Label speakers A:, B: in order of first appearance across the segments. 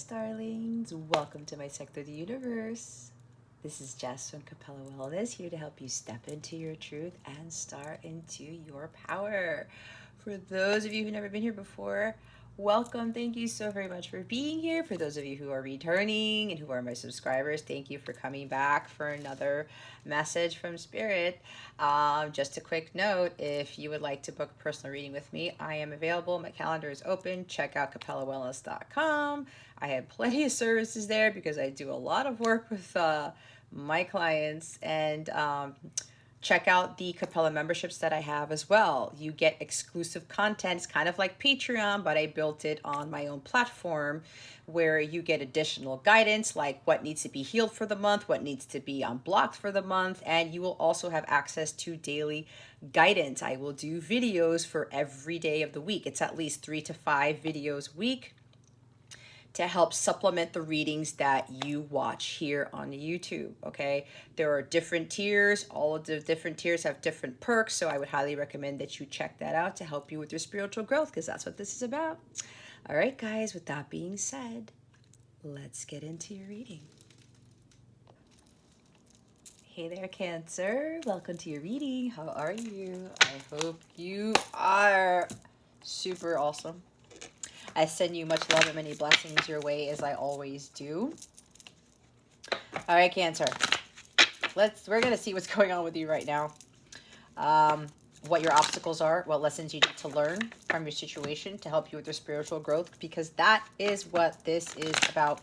A: darlings. Welcome to my sector of the universe. This is Jess from Capella Wellness, here to help you step into your truth and start into your power. For those of you who've never been here before, welcome. Thank you so very much for being here. For those of you who are returning and who are my subscribers, thank you for coming back for another message from Spirit. Just a quick note, if you would like to book a personal reading with me, I am available. My calendar is open. Check out capellawellness.com. I have plenty of services there because I do a lot of work with my clients, and check out the Capella memberships that I have as well. You get exclusive content. It's kind of like Patreon, but I built it on my own platform where you get additional guidance, like what needs to be healed for the month, what needs to be unblocked for the month, and you will also have access to daily guidance. I will do videos for every day of the week. It's at least 3 to 5 videos a week to help supplement the readings that you watch here on YouTube, okay? There are different tiers. All of the different tiers have different perks, so I would highly recommend that you check that out to help you with your spiritual growth, because that's what this is about. All right, guys, with that being said, let's get into your reading. Hey there, Cancer. Welcome to your reading. How are you? I hope you are super awesome. I send you much love and many blessings your way, as I always do. All right, Cancer. We're going to see what's going on with you right now. What your obstacles are, what lessons you need to learn from your situation to help you with your spiritual growth, because that is what this is about.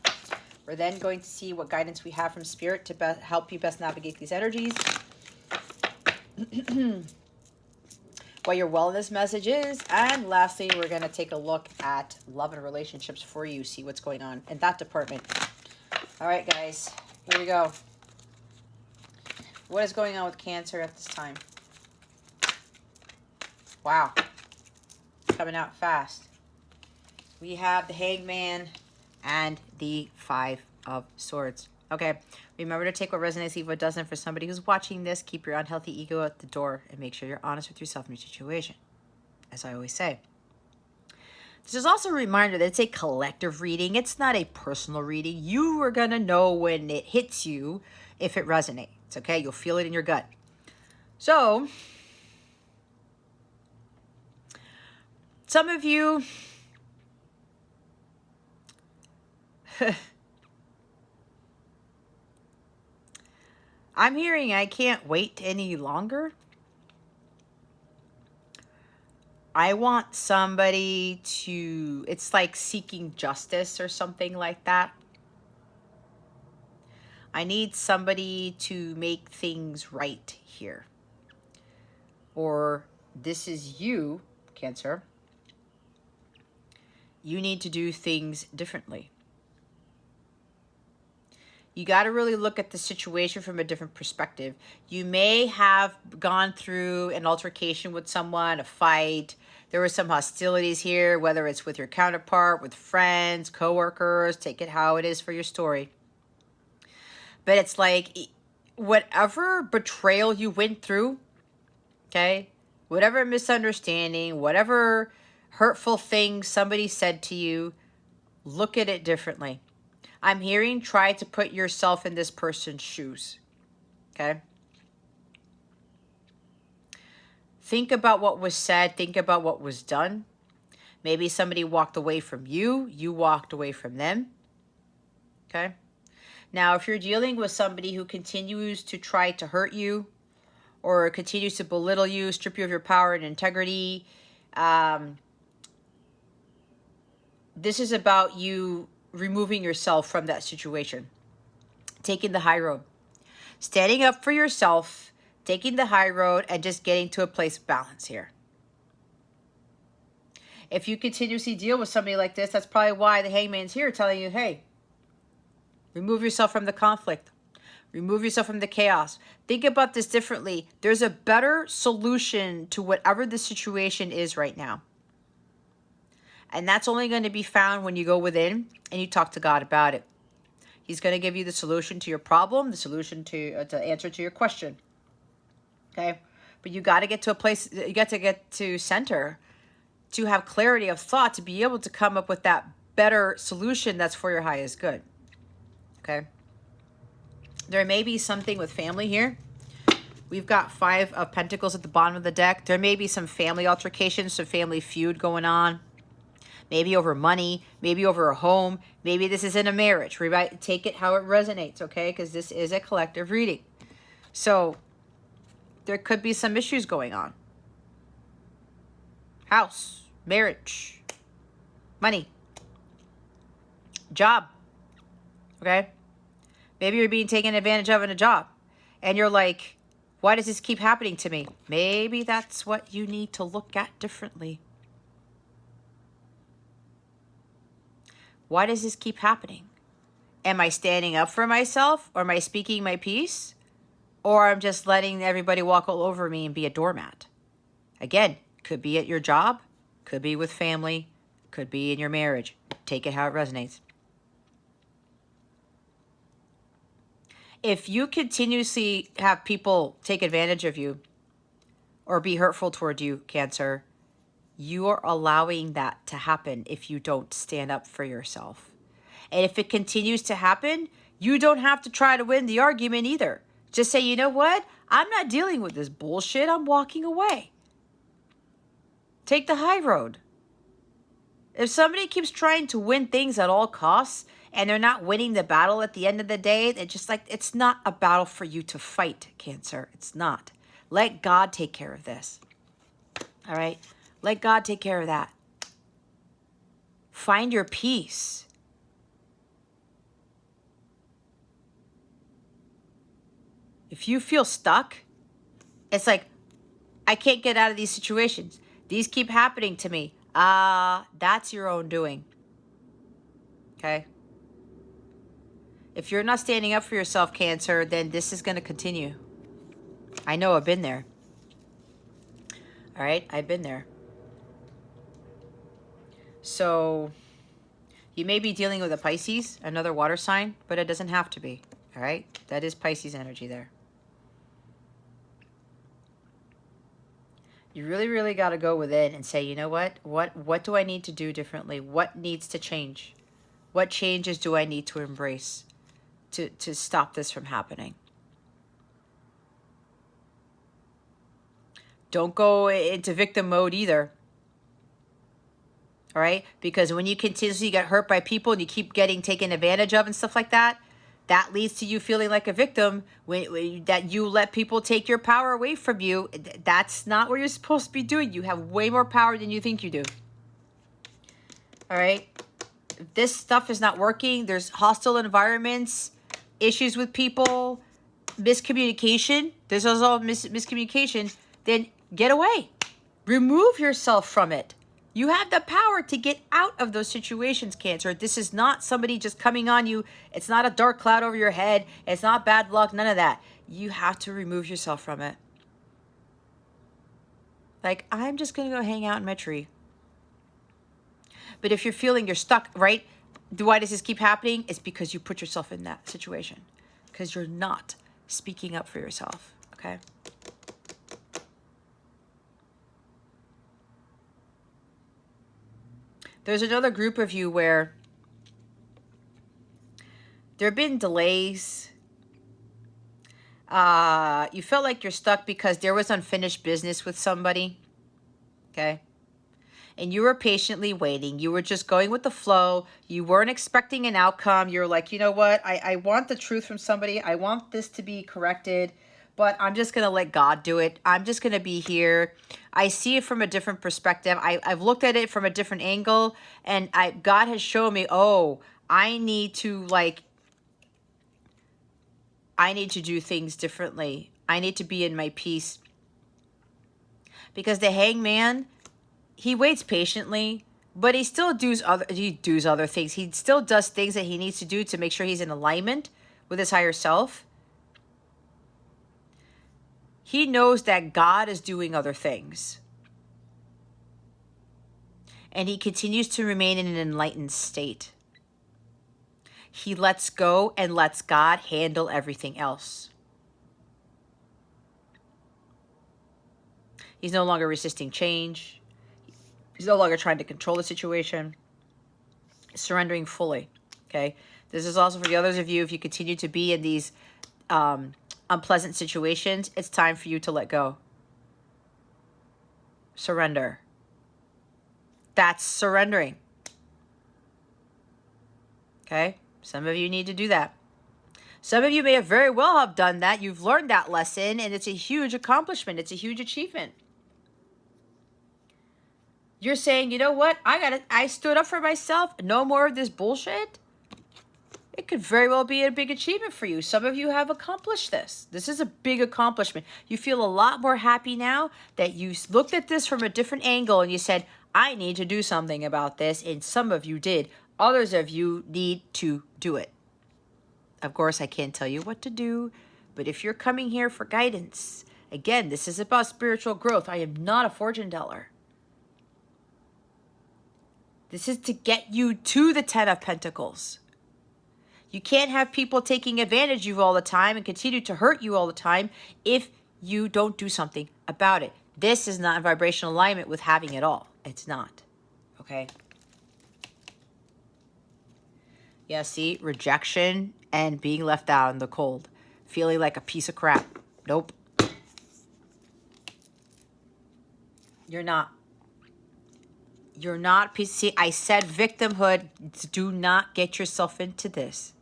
A: We're then going to see what guidance we have from Spirit to help you best navigate these energies. What your wellness message is, and lastly, we're going to take a look at love and relationships for you, see what's going on in that department. All right, guys, here we go. What is going on with Cancer at this time? Wow, coming out fast. We have the Hangman and the Five of Swords. Okay, remember to take what resonates, leave what doesn't. For somebody who's watching this, keep your unhealthy ego at the door and make sure you're honest with yourself and your situation, as I always say. This is also a reminder that it's a collective reading. It's not a personal reading. You are going to know when it hits you if it resonates, okay? You'll feel it in your gut. So, some of you... I'm hearing I can't wait any longer. I want somebody to, it's like seeking justice or something like that. I need somebody to make things right here. Or this is you, Cancer. You need to do things differently. You got to really look at the situation from a different perspective. You may have gone through an altercation with someone, a fight. There were some hostilities here, whether it's with your counterpart, with friends, coworkers. Take it how it is for your story. But it's like whatever betrayal you went through, okay, whatever misunderstanding, whatever hurtful thing somebody said to you, look at it differently. I'm hearing try to put yourself in this person's shoes, okay? Think about what was said. Think about what was done. Maybe somebody walked away from you. You walked away from them, okay? Now, if you're dealing with somebody who continues to try to hurt you or continues to belittle you, strip you of your power and integrity, this is about you removing yourself from that situation, taking the high road, standing up for yourself, taking the high road, and just getting to a place of balance here. If you continuously deal with somebody like this, that's probably why the Hangman's here telling you, hey, remove yourself from the conflict. Remove yourself from the chaos. Think about this differently. There's a better solution to whatever the situation is right now. And that's only going to be found when you go within and you talk to God about it. He's going to give you the solution to your problem, the solution to answer to your question. Okay? But you got to get to a place, you got to get to center, to have clarity of thought, to be able to come up with that better solution that's for your highest good. Okay. There may be something with family here. We've got 5 of Pentacles at the bottom of the deck. There may be some family altercations, some family feud going on. Maybe over money, maybe over a home. Maybe this is in a marriage. Right? Take it how it resonates, okay? Because this is a collective reading. So there could be some issues going on. House, marriage, money, job, okay? Maybe you're being taken advantage of in a job. And you're like, why does this keep happening to me? Maybe that's what you need to look at differently. Why does this keep happening? Am I standing up for myself? Or am I speaking my piece? Or I'm just letting everybody walk all over me and be a doormat? Again, could be at your job, could be with family, could be in your marriage. Take it how it resonates. If you continuously have people take advantage of you or be hurtful toward you, Cancer, you are allowing that to happen if you don't stand up for yourself. And if it continues to happen, you don't have to try to win the argument either. Just say, you know what? I'm not dealing with this bullshit. I'm walking away. Take the high road. If somebody keeps trying to win things at all costs and they're not winning the battle at the end of the day, it's just like, it's not a battle for you to fight, Cancer. It's not. Let God take care of this. All right? Let God take care of that. Find your peace. If you feel stuck, it's like, I can't get out of these situations. These keep happening to me. That's your own doing. Okay? If you're not standing up for yourself, Cancer, then this is going to continue. I know, I've been there. All right? I've been there. So you may be dealing with a Pisces, another water sign, but it doesn't have to be. All right? That is Pisces energy there. You really, really got to go within and say, you know what? What do I need to do differently? What needs to change? What changes do I need to embrace to stop this from happening? Don't go into victim mode either. All right? Because when you continuously get hurt by people and you keep getting taken advantage of and stuff like that, that leads to you feeling like a victim that you let people take your power away from you. That's not what you're supposed to be doing. You have way more power than you think you do. All right? If this stuff is not working, there's hostile environments, issues with people, miscommunication. There's also miscommunication. Then get away. Remove yourself from it. You have the power to get out of those situations, Cancer. This is not somebody just coming on you. It's not a dark cloud over your head. It's not bad luck, none of that. You have to remove yourself from it. Like, I'm just going to go hang out in my tree. But if you're feeling you're stuck, right? Why does this keep happening? It's because you put yourself in that situation. Because you're not speaking up for yourself, okay? There's another group of you where there have been delays. You felt like you're stuck because there was unfinished business with somebody. Okay? And you were patiently waiting. You were just going with the flow. You weren't expecting an outcome. You're like, you know what? I want the truth from somebody. I want this to be corrected. But I'm just going to let God do it. I'm just going to be here. I see it from a different perspective. I've looked at it from a different angle. And God has shown me, oh, I need to do things differently. I need to be in my peace. Because the hangman, he waits patiently, but he still does other things. He still does things that he needs to do to make sure he's in alignment with his higher self. He knows that God is doing other things. And he continues to remain in an enlightened state. He lets go and lets God handle everything else. He's no longer resisting change. He's no longer trying to control the situation. surrendering fully. Okay. This is also for the others of you. If you continue to be in these unpleasant situations, it's time for you to let go. Surrender. That's surrendering. Okay. Some of you need to do that. Some of you may have very well have done that. You've learned that lesson, and it's a huge accomplishment. It's a huge achievement. You're saying, you know what? I stood up for myself. No more of this bullshit. It could very well be a big achievement for you. Some of you have accomplished this. This is a big accomplishment. You feel a lot more happy now that you looked at this from a different angle and you said, I need to do something about this. And some of you did. Others of you need to do it. Of course, I can't tell you what to do, but if you're coming here for guidance, again, this is about spiritual growth. I am not a fortune teller. This is to get you to the 10 of Pentacles. You can't have people taking advantage of you all the time and continue to hurt you all the time if you don't do something about it. This is not in vibrational alignment with having it all. It's not. Okay? Yeah, see? Rejection and being left out in the cold. Feeling like a piece of crap. Nope. You're not. You're not. See, I said victimhood. Do not get yourself into this.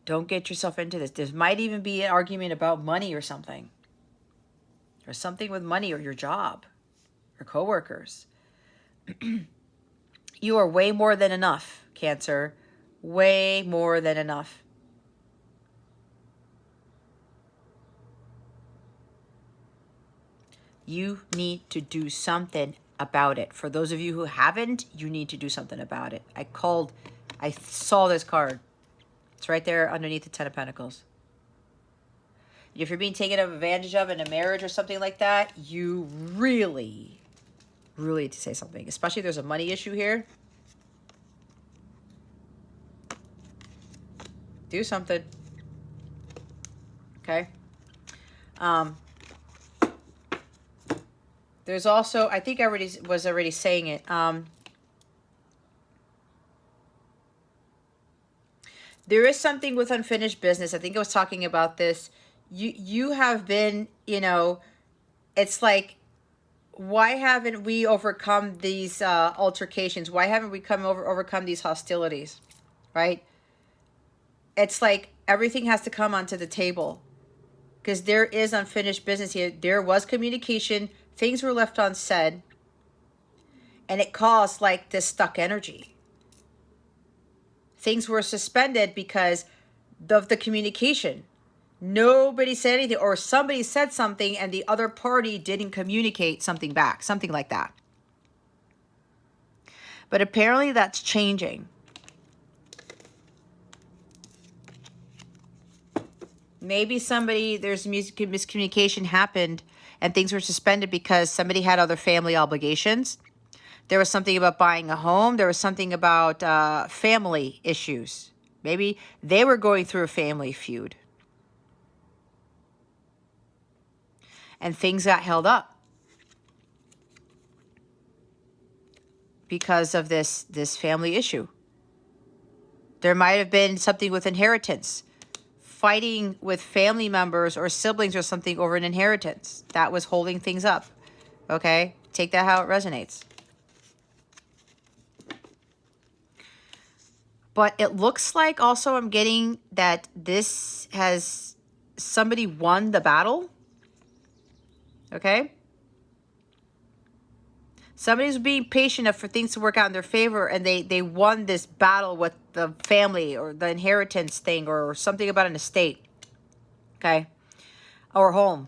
A: Don't get yourself into this. There might even be an argument about money or something. Or something with money or your job. Or coworkers. You are way more than enough, Cancer. Way more than enough. You need to do something about it. For those of you who haven't, you need to do something about it. I saw this card. It's right there underneath the 10 of Pentacles. If you're being taken advantage of in a marriage or something like that, you really need to say something. Especially if there's a money issue here. Do something. Okay? There's also, I think I was already saying it. There is something with unfinished business. I think I was talking about this. You have been, you know, it's like, why haven't we overcome these altercations? Why haven't we overcome these hostilities, right? It's like everything has to come onto the table because there is unfinished business here. There was communication. Things were left unsaid. And it caused like this stuck energy. Things were suspended because of the communication. Nobody said anything, or somebody said something and the other party didn't communicate something back, something like that. But apparently that's changing. Maybe there's miscommunication happened and things were suspended because somebody had other family obligations. There was something about buying a home. There was something about family issues. Maybe they were going through a family feud. And things got held up because of this family issue. There might have been something with inheritance. Fighting with family members or siblings or something over an inheritance. That was holding things up. Okay? Take that how it resonates. But it looks like also I'm getting that this has somebody won the battle. Okay? Somebody's being patient enough for things to work out in their favor, and they won this battle with the family or the inheritance thing or something about an estate. Okay? Or home.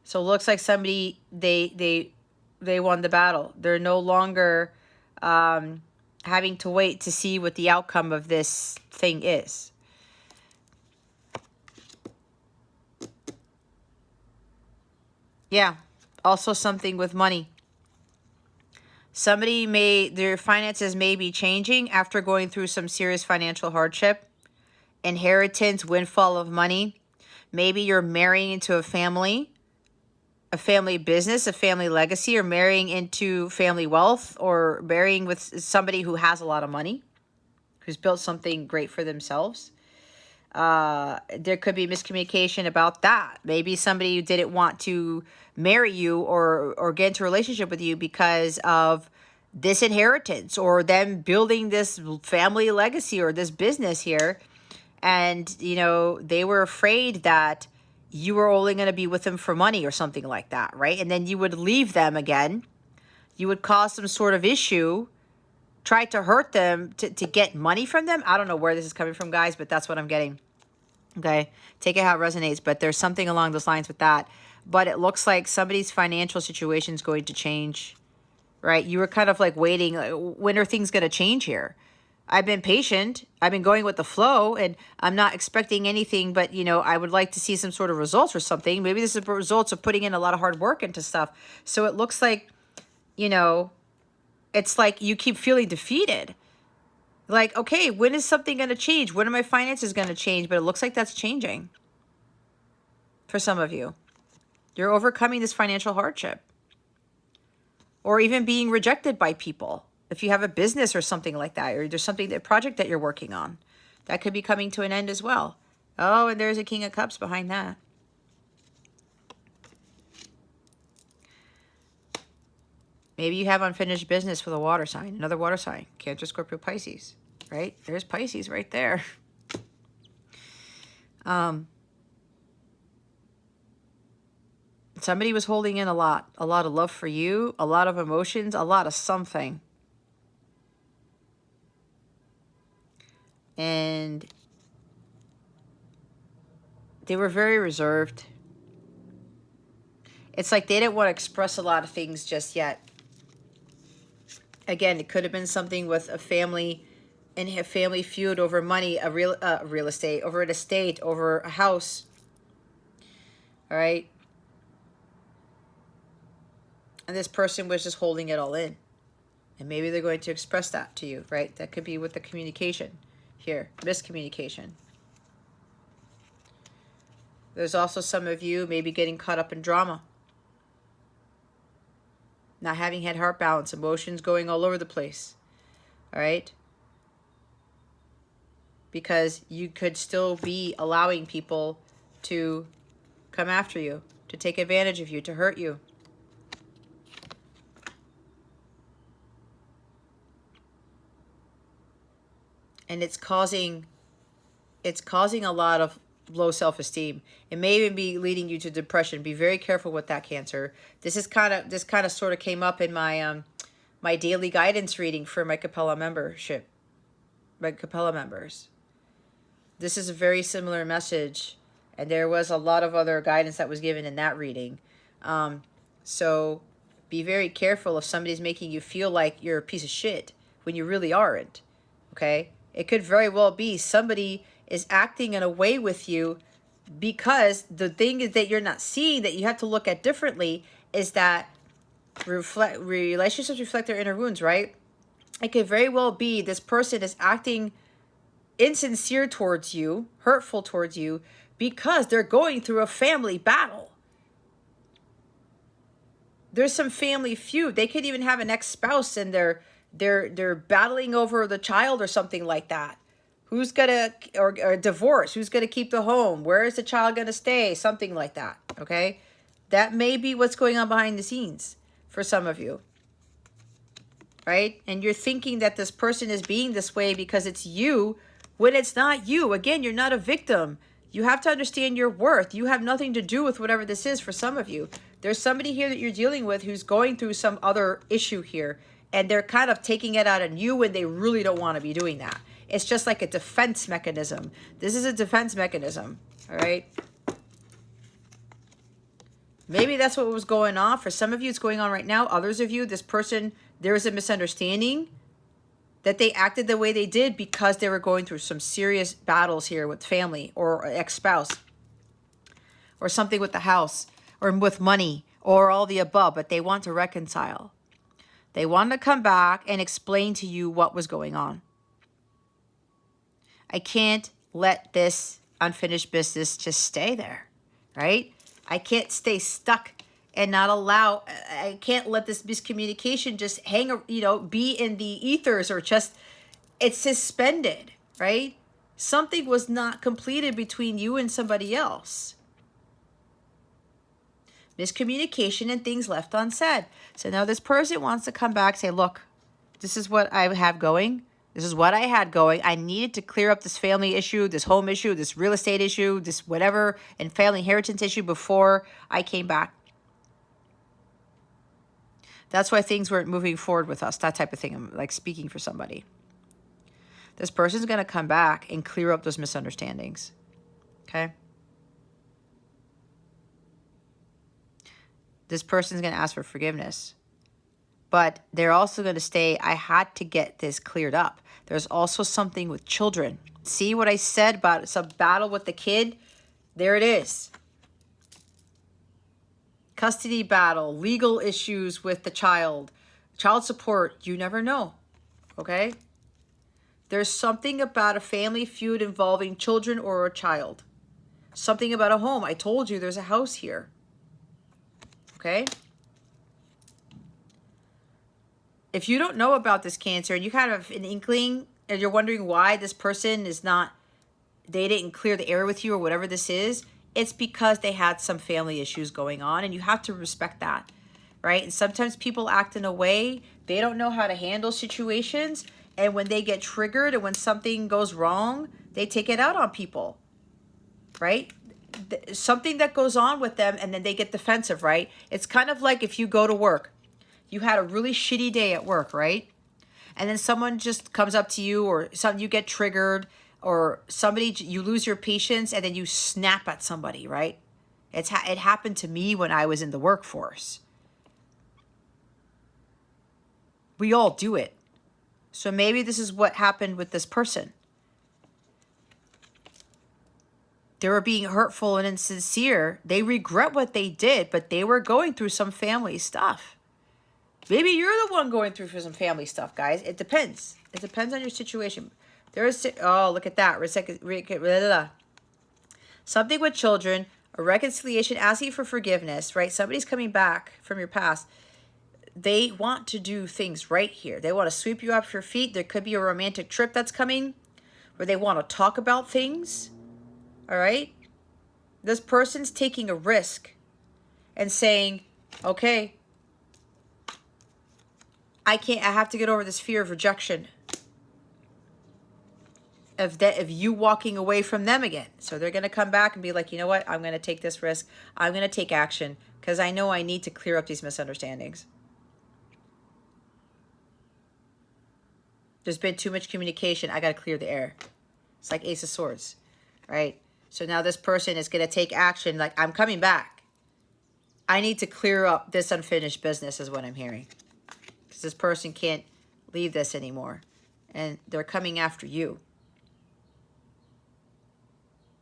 A: So it looks like somebody, they won the battle. They're no longer having to wait to see what the outcome of this thing is. Yeah. Also something with money. Their finances may be changing after going through some serious financial hardship. Inheritance, windfall of money. Maybe you're marrying into a family a family business, a family legacy, or marrying into family wealth, or marrying with somebody who has a lot of money, who's built something great for themselves. There could be miscommunication about that. Maybe somebody didn't want to marry you or get into a relationship with you because of this inheritance or them building this family legacy or this business here. And, you know, they were afraid that you were only going to be with them for money or something like that, right? And then you would leave them again. You would cause some sort of issue, try to hurt them to get money from them. I don't know where this is coming from, guys, but that's what I'm getting. Okay, take it how it resonates, but there's something along those lines with that. But it looks like somebody's financial situation is going to change, right? You were kind of like waiting, like, when are things going to change here? I've been patient. I've been going with the flow, and I'm not expecting anything, but, you know, I would like to see some sort of results or something. Maybe this is the results of putting in a lot of hard work into stuff. So it looks like, you know, it's like you keep feeling defeated. Like, okay, when is something going to change? When are my finances going to change? But it looks like that's changing for some of you. You're overcoming this financial hardship. Or even being rejected by people. If you have a business or something like that, or there's something, a project that you're working on, that could be coming to an end as well. Oh, and there's a King of Cups behind that. Maybe you have unfinished business with a water sign, another water sign, Cancer, Scorpio, Pisces, right? There's Pisces right there. Somebody was holding in a lot of love for you, a lot of emotions, a lot of something. And they were very reserved. It's like they didn't want to express a lot of things just yet. Again, it could have been something with a family and a family feud over money, a real estate, over an estate, over a house. All right. And this person was just holding it all in. And maybe they're going to express that to you, right? That could be with the communication here, miscommunication. There's also some of you maybe getting caught up in drama. Not having had heart balance, emotions going all over the place. All right? Because you could still be allowing people to come after you, to take advantage of you, to hurt you. And it's causing a lot of low self-esteem. It may even be leading you to depression. Be very careful with that, Cancer. This kind of sort of came up in my my daily guidance reading for my Capella membership, my Capella members. This is a very similar message, and there was a lot of other guidance that was given in that reading. So be very careful if somebody's making you feel like you're a piece of shit when you really aren't. Okay? It could very well be somebody is acting in a way with you because the thing is that you're not seeing, that you have to look at differently, is that relationships reflect their inner wounds, right? It could very well be this person is acting insincere towards you, hurtful towards you, because they're going through a family battle. There's some family feud. They could even have an ex-spouse and they're battling over the child or something like that. Who's gonna, or divorce? Who's gonna keep the home? Where is the child gonna stay? Something like that. Okay, that may be what's going on behind the scenes for some of you, right? And you're thinking that this person is being this way because it's you, when it's not you. Again, you're not a victim. You have to understand your worth. You have nothing to do with whatever this is for some of you. There's somebody here that you're dealing with who's going through some other issue here, and they're kind of taking it out on you when they really don't want to be doing that. It's just like a defense mechanism. This is a defense mechanism, all right? Maybe that's what was going on. For some of you, it's going on right now. Others of you, this person, there is a misunderstanding that they acted the way they did because they were going through some serious battles here with family or ex-spouse or something with the house or with money or all the above, but they want to reconcile. They want to come back and explain to you what was going on. I can't let this unfinished business just stay there, right? I can't stay stuck and not allow, I can't let this miscommunication just hang, be in the ethers, or just, it's suspended, right? Something was not completed between you and somebody else. Miscommunication and things left unsaid. So now this person wants to come back, say, look, this is what I have going. This is what I had going. I needed to clear up this family issue, this home issue, this real estate issue, this whatever, and family inheritance issue before I came back. That's why things weren't moving forward with us, that type of thing. I'm like speaking for somebody. This person's going to come back and clear up those misunderstandings. Okay? This person's going to ask for forgiveness. But they're also going to say, I had to get this cleared up. There's also something with children. See what I said about some battle with the kid? There it is. Custody battle, legal issues with the child, child support, you never know. Okay? There's something about a family feud involving children or a child. Something about a home. I told you there's a house here. Okay? If you don't know about this Cancer and you kind of have an inkling and you're wondering why this person is not, they didn't clear the air with you or whatever this is, it's because they had some family issues going on, and you have to respect that, right? And sometimes people act in a way, they don't know how to handle situations, and when they get triggered and when something goes wrong, they take it out on people, right? Something that goes on with them, and then they get defensive, right? It's kind of like if you go to work, you had a really shitty day at work, right? And then someone just comes up to you, or you get triggered, or somebody, you lose your patience, and then you snap at somebody, right? It happened to me when I was in the workforce. We all do it. So maybe this is what happened with this person. They were being hurtful and insincere. They regret what they did, but they were going through some family stuff. Maybe you're the one going through some family stuff, guys. It depends. It depends on your situation. Oh, look at that. Something with children, a reconciliation, asking for forgiveness, right? Somebody's coming back from your past. They want to do things right here. They want to sweep you off your feet. There could be a romantic trip that's coming where they want to talk about things, all right? This person's taking a risk and saying, okay, I have to get over this fear of rejection. Of you walking away from them again. So they're going to come back and be like, you know what? I'm going to take this risk. I'm going to take action because I know I need to clear up these misunderstandings. There's been too much communication. I got to clear the air. It's like Ace of Swords, right? So now this person is going to take action like, I'm coming back. I need to clear up this unfinished business is what I'm hearing. Because this person can't leave this anymore. And they're coming after you.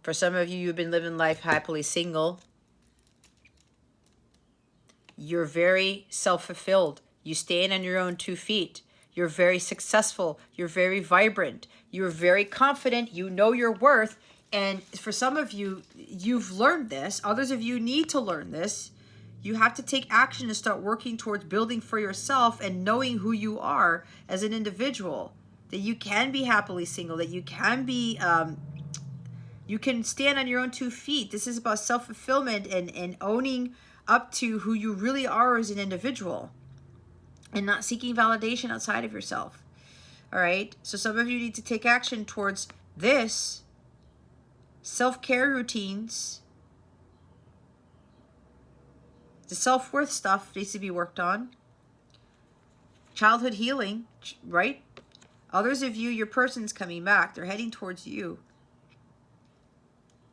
A: For some of you, you've been living life happily single. You're very self-fulfilled. You stand on your own 2 feet. You're very successful. You're very vibrant. You're very confident. You know your worth. And for some of you, you've learned this. Others of you need to learn this. You have to take action to start working towards building for yourself and knowing who you are as an individual. That you can be happily single. That you can be... you can stand on your own 2 feet. This is about self-fulfillment and owning up to who you really are as an individual and not seeking validation outside of yourself. All right? So some of you need to take action towards this. Self-care routines. The self-worth stuff needs to be worked on. Childhood healing, right? Others of you, your person's coming back. They're heading towards you.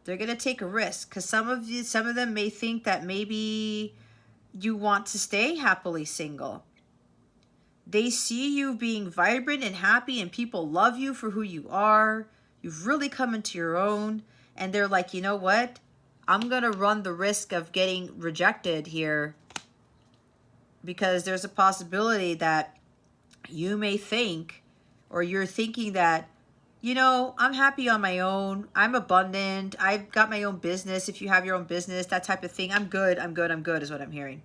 A: They're going to take a risk because some of them may think that maybe you want to stay happily single. They see you being vibrant and happy and people love you for who you are. You've really come into your own. And they're like, you know what? I'm going to run the risk of getting rejected here because there's a possibility that you may think or you're thinking that you know, I'm happy on my own. I'm abundant. I've got my own business. If you have your own business, that type of thing, I'm good. I'm good. I'm good is what I'm hearing.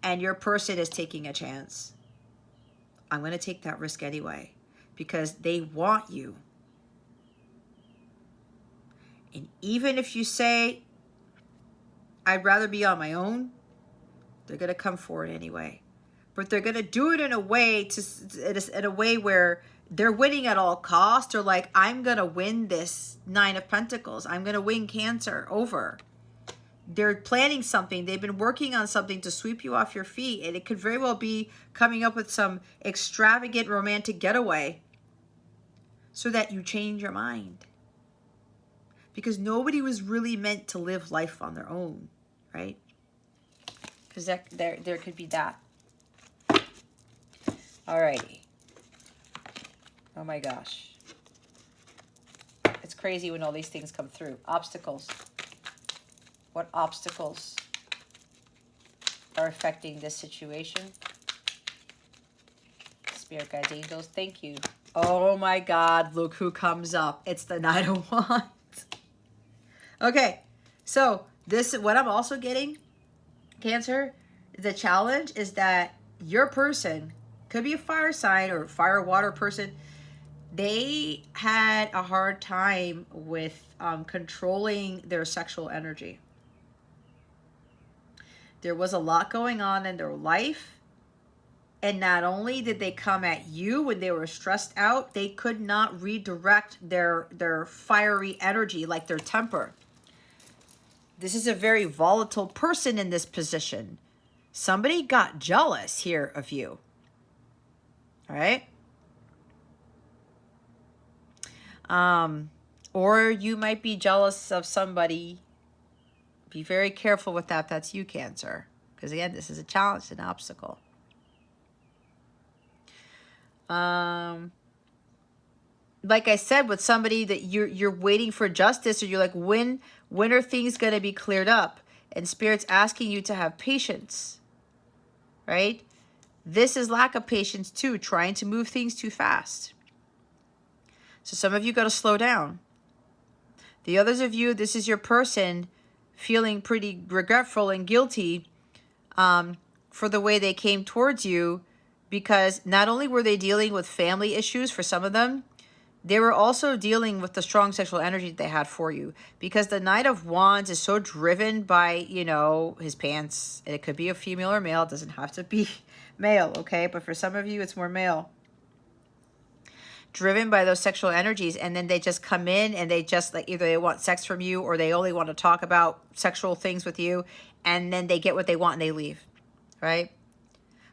A: And your person is taking a chance. I'm going to take that risk anyway because they want you. And even if you say, I'd rather be on my own, they're going to come forward anyway. But they're going to do it in a way where they're winning at all costs. They're like, I'm going to win this Nine of Pentacles. I'm going to win Cancer over. They're planning something. They've been working on something to sweep you off your feet. And it could very well be coming up with some extravagant romantic getaway so that you change your mind. Because nobody was really meant to live life on their own, right? Because there could be that. Alrighty. Oh my gosh. It's crazy when all these things come through. Obstacles. What obstacles are affecting this situation? Spirit guides, angels, thank you. Oh my God, look who comes up. It's the Knight of Wands. Okay, so this, what I'm also getting, Cancer, the challenge is that your person, could be a fire sign or fire water person, they had a hard time with controlling their sexual energy. There was a lot going on in their life. And not only did they come at you when they were stressed out, they could not redirect their fiery energy, like their temper. This is a very volatile person in this position. Somebody got jealous here of you. All right? Or you might be jealous of somebody. Be very careful with that. That's you, Cancer. Because again, this is a challenge, an obstacle. Like I said, with somebody that you're waiting for justice, or you're like, when are things going to be cleared up? And Spirit's asking you to have patience, right? This is lack of patience too, trying to move things too fast. So some of you got to slow down. The others of you, this is your person feeling pretty regretful and guilty for the way they came towards you, because not only were they dealing with family issues for some of them, they were also dealing with the strong sexual energy that they had for you. Because the Knight of Wands is so driven by, you know, his pants. And it could be a female or male. It doesn't have to be male, okay? But for some of you, it's more male. Driven by those sexual energies. And then they just come in and they just, like, either they want sex from you or they only want to talk about sexual things with you. And then they get what they want and they leave, right?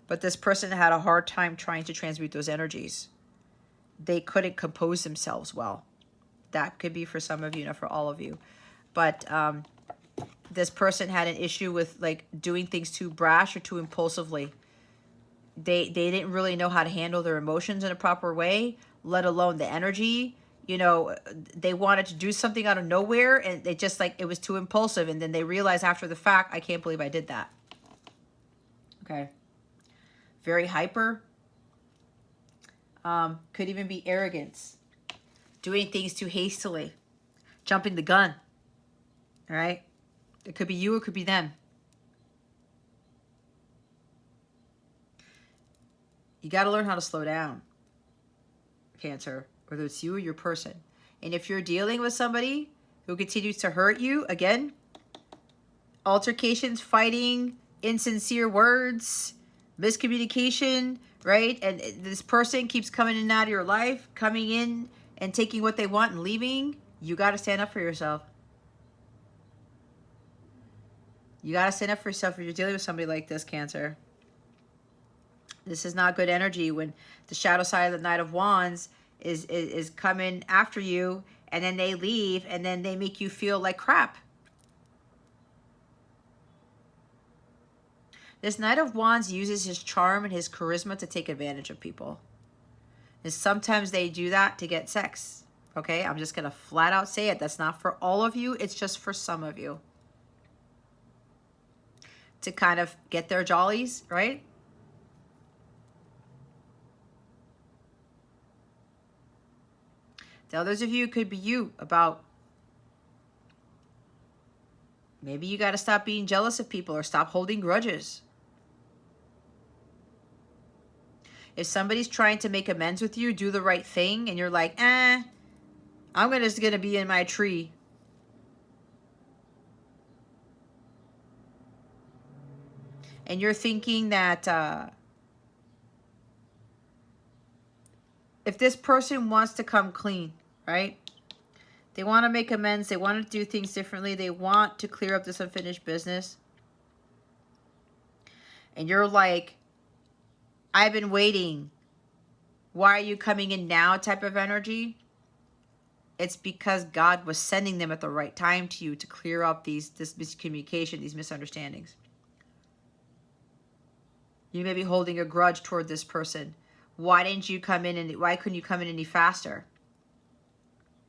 A: But this person had a hard time trying to transmute those energies. They couldn't compose themselves well. That could be for some of you, not for all of you. But this person had an issue with like doing things too brash or too impulsively. They didn't really know how to handle their emotions in a proper way, let alone the energy. You know, they wanted to do something out of nowhere and they just like, it was too impulsive. And then they realized after the fact, I can't believe I did that. Okay. Very hyper. Could even be arrogance, doing things too hastily, jumping the gun, all right? It could be you, it could be them. You got to learn how to slow down, Cancer, whether it's you or your person. And if you're dealing with somebody who continues to hurt you, again, altercations, fighting, insincere words, miscommunication, right? And this person keeps coming in and out of your life, coming in and taking what they want and leaving. You got to stand up for yourself. You got to stand up for yourself if you're dealing with somebody like this, Cancer. This is not good energy when the shadow side of the Knight of Wands is coming after you, and then they leave and then they make you feel like crap. This Knight of Wands uses his charm and his charisma to take advantage of people. And sometimes they do that to get sex. Okay, I'm just going to flat out say it. That's not for all of you. It's just for some of you. To kind of get their jollies, right? To others of you, it could be you about maybe you got to stop being jealous of people or stop holding grudges. If somebody's trying to make amends with you, do the right thing, and you're like, I'm just going to be in my tree. And you're thinking that if this person wants to come clean, right? They want to make amends. They want to do things differently. They want to clear up this unfinished business. And you're like, I've been waiting. Why are you coming in now type of energy? It's because God was sending them at the right time to you to clear up this miscommunication, these misunderstandings. You may be holding a grudge toward this person. Why didn't you come in and why couldn't you come in any faster?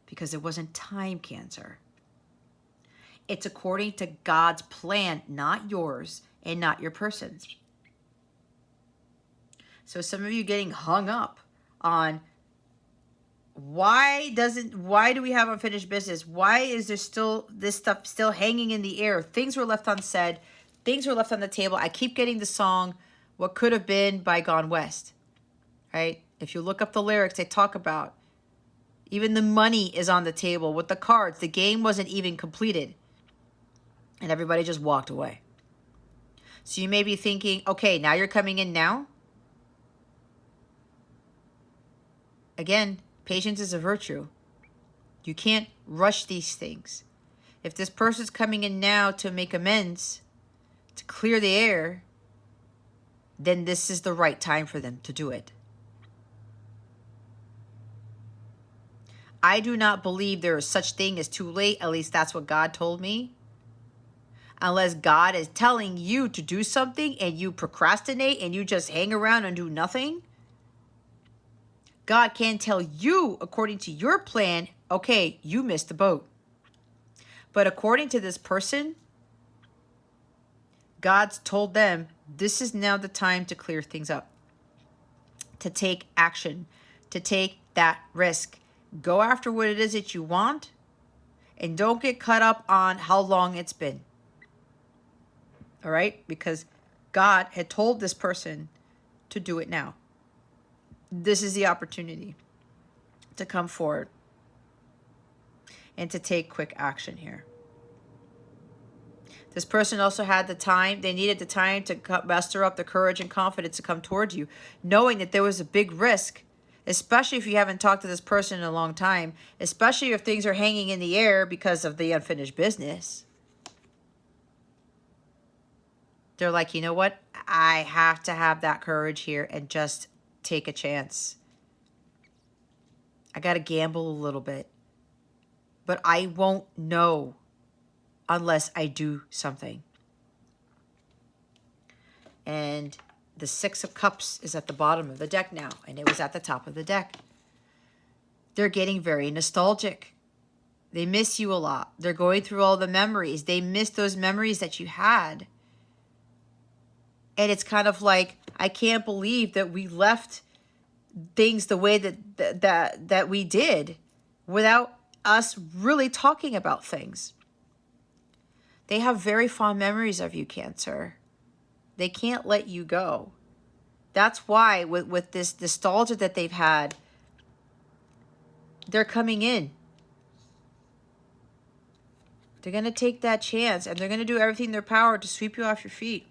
A: Because it wasn't time, Cancer. It's according to God's plan, not yours and not your person's. So some of you getting hung up on why do we have unfinished business? Why is there still this stuff still hanging in the air? Things were left unsaid. Things were left on the table. I keep getting the song, What Could Have Been by Gone West, right? If you look up the lyrics, they talk about even the money is on the table with the cards. The game wasn't even completed. And everybody just walked away. So you may be thinking, okay, now you're coming in now? Again, patience is a virtue. You can't rush these things. If this person's coming in now to make amends, to clear the air, then this is the right time for them to do it. I do not believe there is such thing as too late. At least that's what God told me. Unless God is telling you to do something and you procrastinate and you just hang around and do nothing. God can tell you, according to your plan, okay, you missed the boat. But according to this person, God's told them, this is now the time to clear things up, to take action, to take that risk. Go after what it is that you want, and don't get caught up on how long it's been. All right? Because God had told this person to do it now. This is the opportunity to come forward and to take quick action here. This person also had the time. They needed the time to muster up the courage and confidence to come towards you, knowing that there was a big risk, especially if you haven't talked to this person in a long time, especially if things are hanging in the air because of the unfinished business. They're like, you know what? I have to have that courage here and just take a chance. I got to gamble a little bit. But I won't know unless I do something. And the Six of Cups is at the bottom of the deck now, and it was at the top of the deck. They're getting very nostalgic. They miss you a lot. They're going through all the memories. They miss those memories that you had. And it's kind of like, I can't believe that we left things the way that we did without us really talking about things. They have very fond memories of you, Cancer. They can't let you go. That's why with this nostalgia that they've had, they're coming in. They're going to take that chance, and they're going to do everything in their power to sweep you off your feet.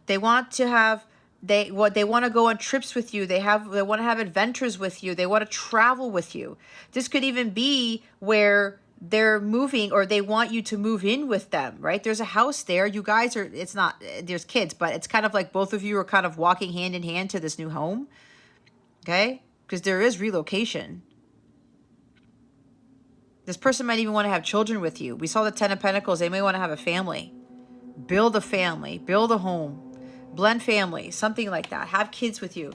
A: They want to have, they want to go on trips with you. They want to have adventures with you. They want to travel with you. This could even be where they're moving, or they want you to move in with them, right? There's a house there. You guys are, it's not, there's kids, but it's kind of like both of you are kind of walking hand in hand to this new home. Okay? Because there is relocation. This person might even want to have children with you. We saw the Ten of Pentacles. They may want to have a family. Build a family. Build a home. Blend family. Something like that. Have kids with you.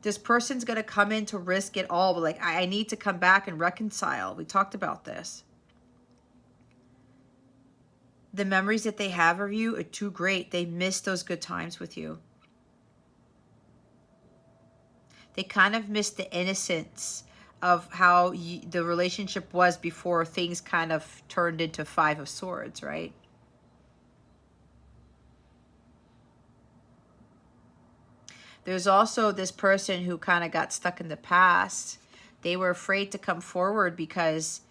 A: This person's going to come in to risk it all. But like, I need to come back and reconcile. We talked about this. The memories that they have of you are too great. They miss those good times with you. They kind of miss the innocence of how the relationship was before things kind of turned into Five of Swords, right? There's also this person who kind of got stuck in the past. They were afraid to come forward because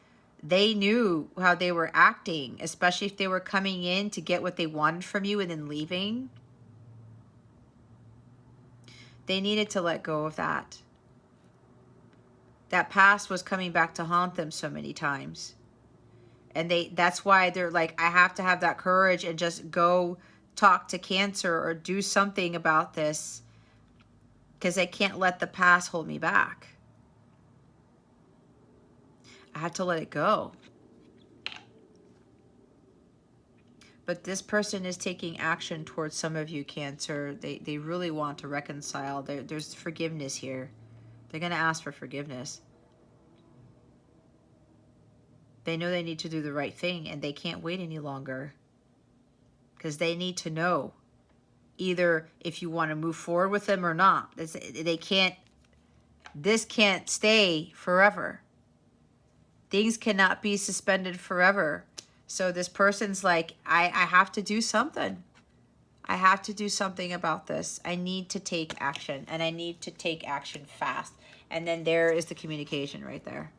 A: they knew how they were acting, especially if they were coming in to get what they wanted from you and then leaving. They needed to let go of that. That past was coming back to haunt them so many times. And that's why they're like, I have to have that courage and just go talk to Cancer or do something about this, because I can't let the past hold me back. I had to let it go. But this person is taking action towards some of you, Cancer. They really want to reconcile. There's forgiveness here. They're going to ask for forgiveness. They know they need to do the right thing, and they can't wait any longer. Because they need to know either if you want to move forward with them or not. They can't, this can't stay forever. Things cannot be suspended forever. So this person's like, I have to do something. I have to do something about this. I need to take action, and I need to take action fast. And then there is the communication right there.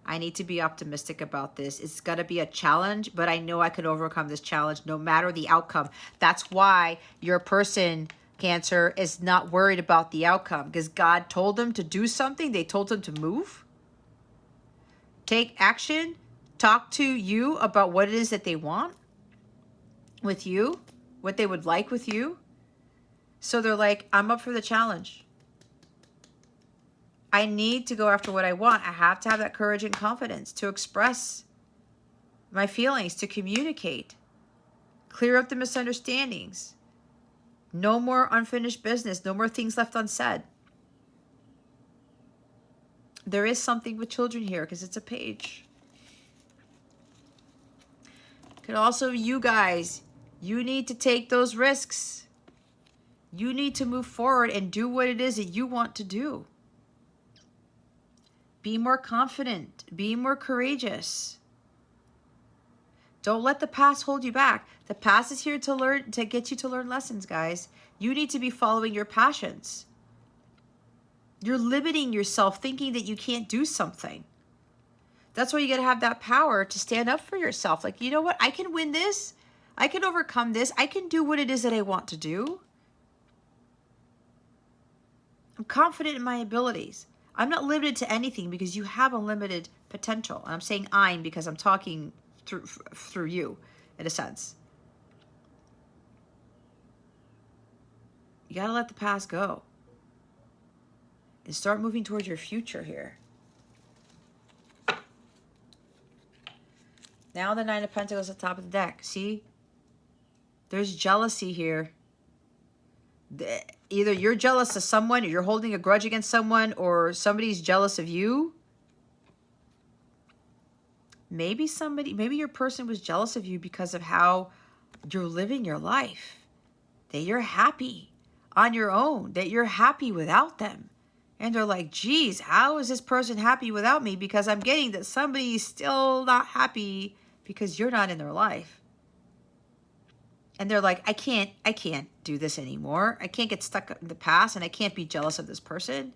A: I need to be optimistic about this. It's got to be a challenge, but I know I can overcome this challenge no matter the outcome. That's why your person, Cancer, is not worried about the outcome, because God told them to do something. They told them to move, take action, talk to you about what it is that they want with you, what they would like with you. So they're like, I'm up for the challenge. I need to go after what I want. I have to have that courage and confidence to express my feelings, to communicate, clear up the misunderstandings. No more unfinished business. No more things left unsaid. There is something with children here because it's a page. Could also, you guys, you need to take those risks. You need to move forward and do what it is that you want to do. Be more confident. Be more courageous. Don't let the past hold you back. The past is here to learn, to get you to learn lessons, guys. You need to be following your passions. You're limiting yourself thinking that you can't do something. That's why you got to have that power to stand up for yourself. Like, you know what? I can win this. I can overcome this. I can do what it is that I want to do. I'm confident in my abilities. I'm not limited to anything because you have unlimited potential. And I'm saying I'm because I'm talking through you, in a sense. You got to let the past go and start moving towards your future here. Now the Nine of Pentacles at the top of the deck. See? There's jealousy here. Either you're jealous of someone, or you're holding a grudge against someone, or somebody's jealous of you. Maybe your person was jealous of you because of how you're living your life. That you're happy on your own. That you're happy without them. And they're like, geez, how is this person happy without me? Because I'm getting that somebody's still not happy because you're not in their life. And they're like, I can't do this anymore. I can't get stuck in the past, and I can't be jealous of this person.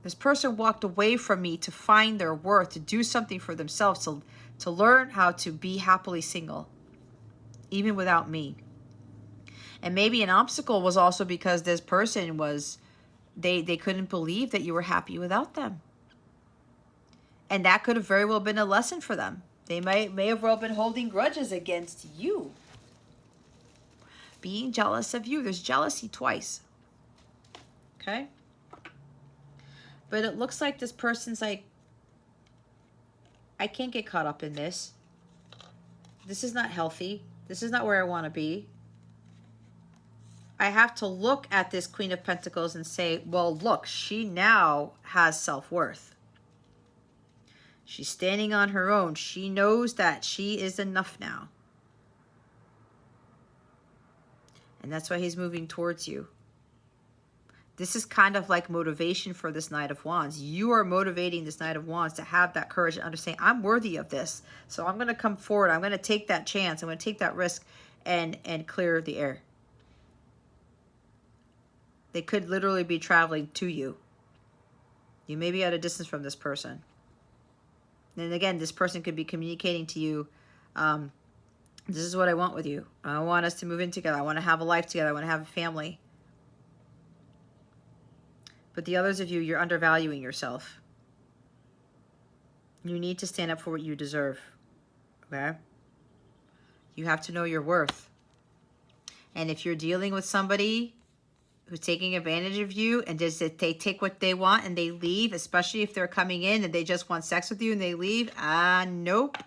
A: This person walked away from me to find their worth, to do something for themselves, to learn how to be happily single, even without me. And maybe an obstacle was also because this person was, they couldn't believe that you were happy without them. And that could have very well been a lesson for them. They may have well been holding grudges against you. Being jealous of you. There's jealousy twice. Okay? But it looks like this person's like, I can't get caught up in this. This is not healthy. This is not where I want to be. I have to look at this Queen of Pentacles and say, well, look, she now has self-worth. She's standing on her own. She knows that she is enough now. And that's why he's moving towards you. This is kind of like motivation for this Knight of Wands. You are motivating this Knight of Wands to have that courage and understand, I'm worthy of this. So I'm going to come forward. I'm going to take that chance. I'm going to take that risk and clear the air. They could literally be traveling to you. You may be at a distance from this person. And again, this person could be communicating to you, this is what I want with you. I want us to move in together. I want to have a life together. I want to have a family. But the others of you, you're undervaluing yourself. You need to stand up for what you deserve. Okay? You have to know your worth. And if you're dealing with somebody who's taking advantage of you and just they take what they want and they leave, especially if they're coming in and they just want sex with you and they leave, nope.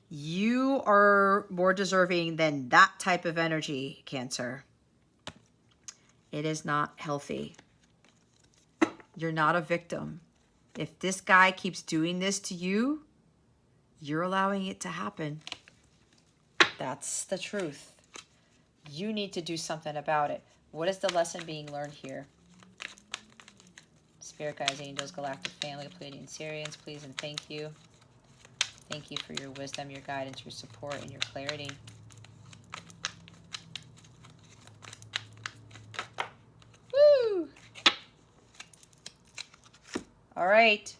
A: You are more deserving than that type of energy, Cancer. It is not healthy. You're not a victim. If this guy keeps doing this to you, you're allowing it to happen. That's the truth. You need to do something about it. What is the lesson being learned here? Spirit guides, angels, galactic family, Pleiadian Syrians, please and thank you. Thank you for your wisdom, your guidance, your support, and your clarity. Woo! All right.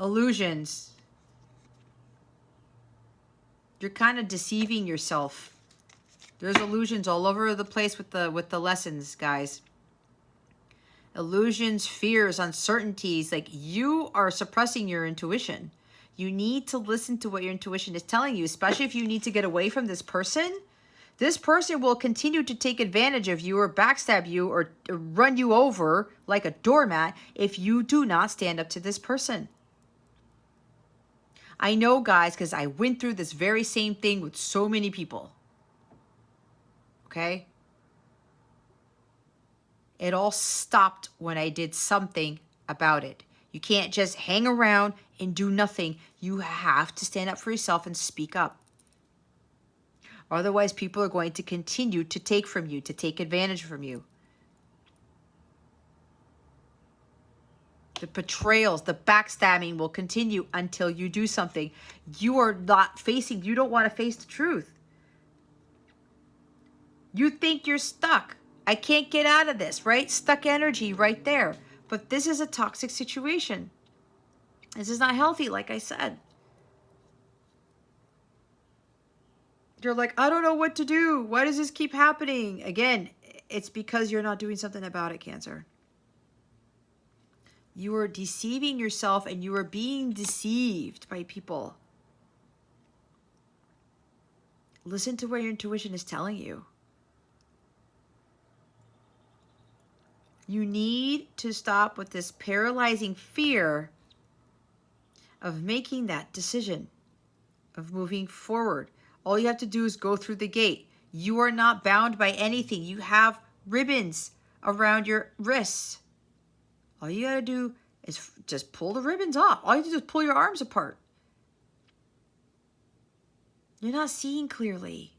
A: Illusions. You're kind of deceiving yourself. There's illusions all over the place with the lessons, guys. Illusions, fears, uncertainties. Like, you are suppressing your intuition. You need to listen to what your intuition is telling you, especially if you need to get away from this person. This person will continue to take advantage of you or backstab you or run you over like a doormat if you do not stand up to this person. I know, guys, because I went through this very same thing with so many people. Okay? It all stopped when I did something about it. You can't just hang around and do nothing. You have to stand up for yourself and speak up. Otherwise, people are going to continue to take from you, to take advantage from you. The betrayals, the backstabbing will continue until you do something. You are not facing, you don't want to face the truth. You think you're stuck. I can't get out of this, right? Stuck energy right there. But this is a toxic situation. This is not healthy, like I said. You're like, I don't know what to do. Why does this keep happening? Again, it's because you're not doing something about it, Cancer. You are deceiving yourself and you are being deceived by people. Listen to what your intuition is telling you. You need to stop with this paralyzing fear of making that decision, of moving forward. All you have to do is go through the gate. You are not bound by anything. You have ribbons around your wrists. All you got to do is just pull the ribbons off. All you have to do is pull your arms apart. You're not seeing clearly.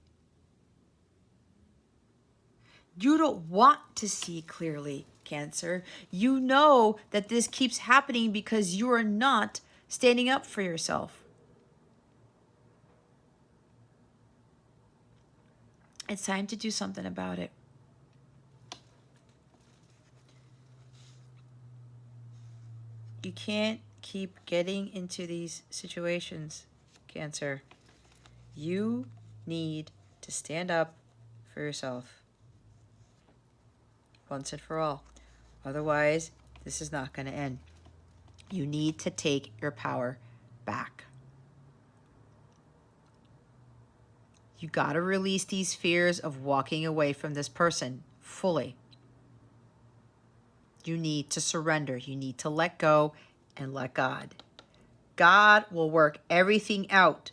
A: You don't want to see clearly, Cancer. You know that this keeps happening because you are not standing up for yourself. It's time to do something about it. You can't keep getting into these situations, Cancer. You need to stand up for yourself once and for all. Otherwise, this is not going to end. You need to take your power back. You got to release these fears of walking away from this person fully. You need to surrender. You need to let go and let God. God will work everything out.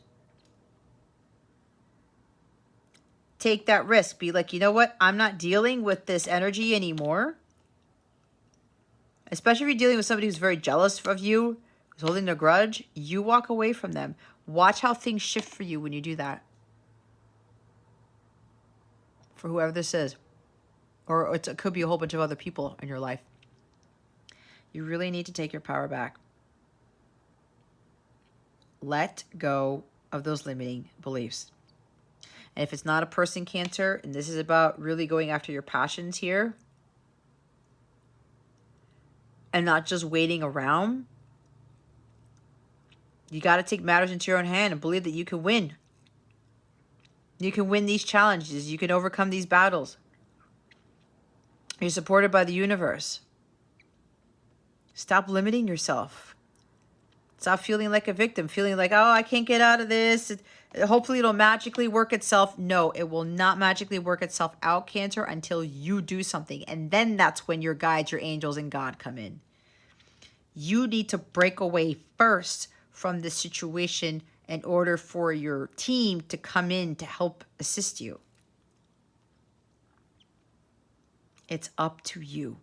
A: Take that risk. Be like, you know what? I'm not dealing with this energy anymore. Especially if you're dealing with somebody who's very jealous of you, who's holding a grudge, you walk away from them. Watch how things shift for you when you do that. For whoever this is. or it could be a whole bunch of other people in your life. You really need to take your power back. Let go of those limiting beliefs. And if it's not a person, Cancer, and this is about really going after your passions here and not just waiting around, you got to take matters into your own hand and believe that you can win. You can win these challenges. You can overcome these battles. You're supported by the universe. Stop limiting yourself. Stop feeling like a victim, feeling like, oh, I can't get out of this. Hopefully it'll magically work itself. No, it will not magically work itself out, Cancer, until you do something. And then that's when your guides, your angels, and God come in. You need to break away first from the situation in order for your team to come in to help assist you. It's up to you.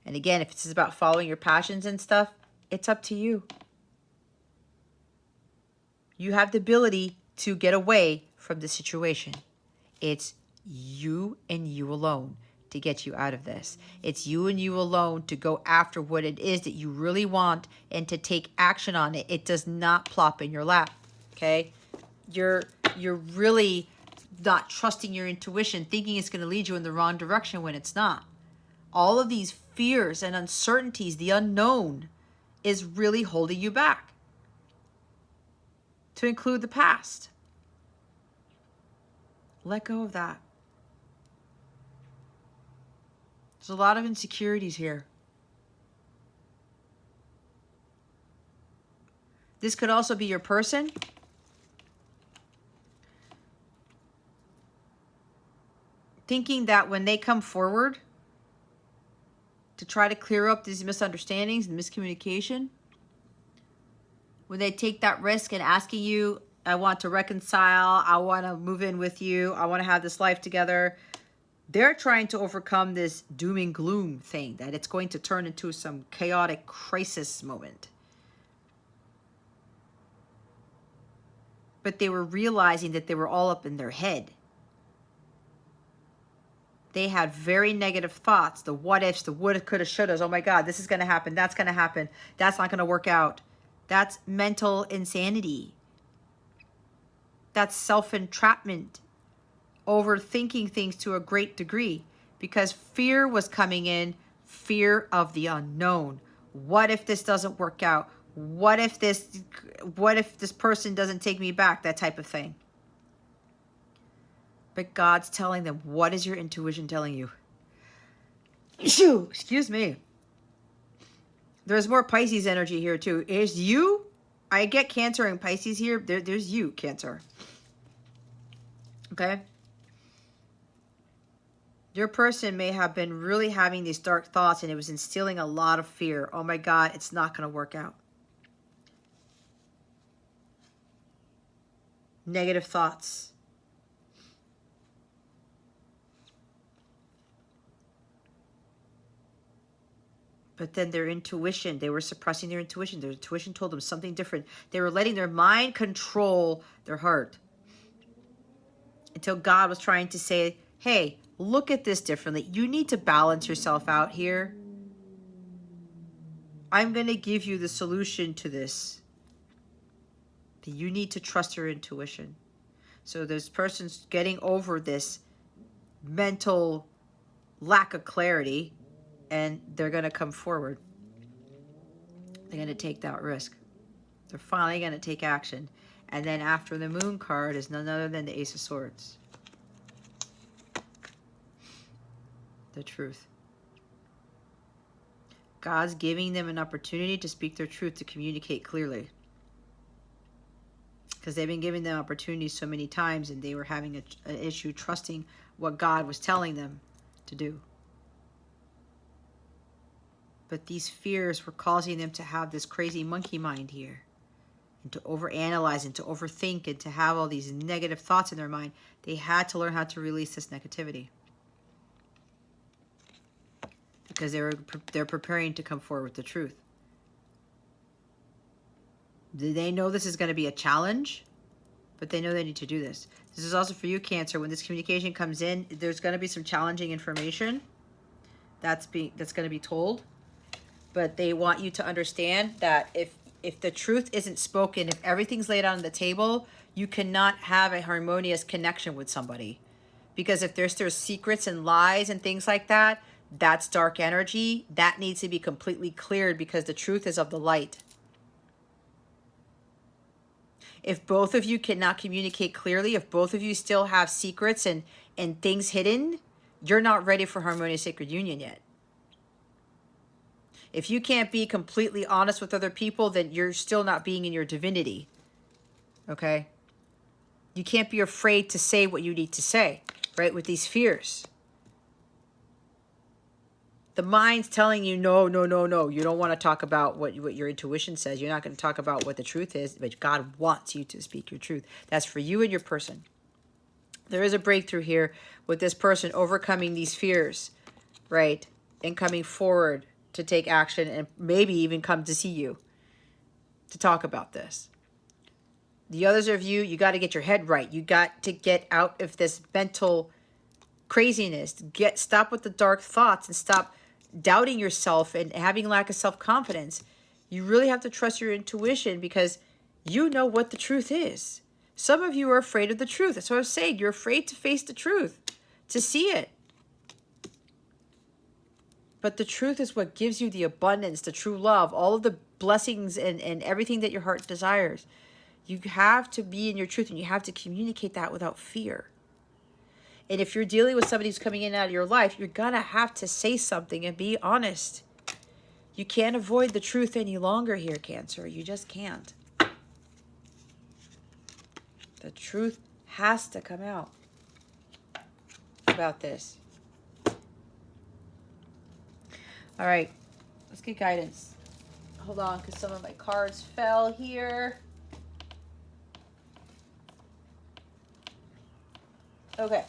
A: And again, if this is about following your passions and stuff, it's up to you. You have the ability to get away from the situation. It's you and you alone to get you out of this. It's you and you alone to go after what it is that you really want and to take action on it. It does not plop in your lap, okay? You're really not trusting your intuition, thinking it's going to lead you in the wrong direction when it's not. All of these fears and uncertainties, the unknown, is really holding you back. To include the past. Let go of that. There's a lot of insecurities here. This could also be your person. Thinking that when they come forward to try to clear up these misunderstandings and miscommunication, when they take that risk and asking you, I want to reconcile, I want to move in with you, I want to have this life together, they're trying to overcome this doom and gloom thing, that it's going to turn into some chaotic crisis moment. But they were realizing that they were all up in their head. They had very negative thoughts, the what ifs, the woulda, coulda, shouldas. Oh my God, this is going to happen, that's going to happen, that's not going to work out. That's mental insanity. That's self-entrapment. Overthinking things to a great degree because fear was coming in, fear of the unknown. What if this doesn't work out? What if this person doesn't take me back? That type of thing. But God's telling them, what is your intuition telling you? Excuse me. There's more Pisces energy here too. Is you? I get Cancer and Pisces here. There's you, Cancer. Okay? Your person may have been really having these dark thoughts and it was instilling a lot of fear. Oh my God, it's not going to work out. Negative thoughts. But then their intuition, they were suppressing their intuition. Their intuition told them something different. They were letting their mind control their heart. Until God was trying to say, hey, look at this differently. You need to balance yourself out here. I'm going to give you the solution to this. But you need to trust your intuition. So this person's getting over this mental lack of clarity. And they're going to come forward. They're going to take that risk. They're finally going to take action. And then after the Moon card is none other than the Ace of Swords. The truth. God's giving them an opportunity to speak their truth, to communicate clearly. Because they've been giving them opportunities so many times and they were having an issue trusting what God was telling them to do. But these fears were causing them to have this crazy monkey mind here. And to overanalyze and to overthink and to have all these negative thoughts in their mind. They had to learn how to release this negativity. Because they're preparing to come forward with the truth. Do they know this is going to be a challenge? but they know they need to do this. This is also for you, Cancer. When this communication comes in, there's going to be some challenging information that's going to be told, but they want you to understand that if the truth isn't spoken, if everything's laid on the table, you cannot have a harmonious connection with somebody. Because if there's secrets and lies and things like that, that's dark energy. That needs to be completely cleared because the truth is of the light. If both of you cannot communicate clearly, if both of you still have secrets and things hidden, you're not ready for harmonious sacred union yet. If you can't be completely honest with other people, then you're still not being in your divinity. Okay? You can't be afraid to say what you need to say, right? With these fears. The mind's telling you, no, no, no, no. You don't want to talk about what your intuition says. You're not going to talk about what the truth is, but God wants you to speak your truth. That's for you and your person. There is a breakthrough here with this person overcoming these fears, right? And coming forward to take action and maybe even come to see you to talk about this. The others of you, you got to get your head right. You got to get out of this mental craziness. Stop with the dark thoughts and stop doubting yourself and having lack of self-confidence. You really have to trust your intuition because you know what the truth is. Some of you are afraid of the truth. That's what I was saying. You're afraid to face the truth, to see it. But the truth is what gives you the abundance, the true love, all of the blessings and everything that your heart desires. You have to be in your truth and you have to communicate that without fear. And if you're dealing with somebody who's coming in and out of your life, you're going to have to say something and be honest. You can't avoid the truth any longer here, Cancer. You just can't. The truth has to come out about this. All right, let's get guidance. Hold on, because some of my cards fell here. Okay.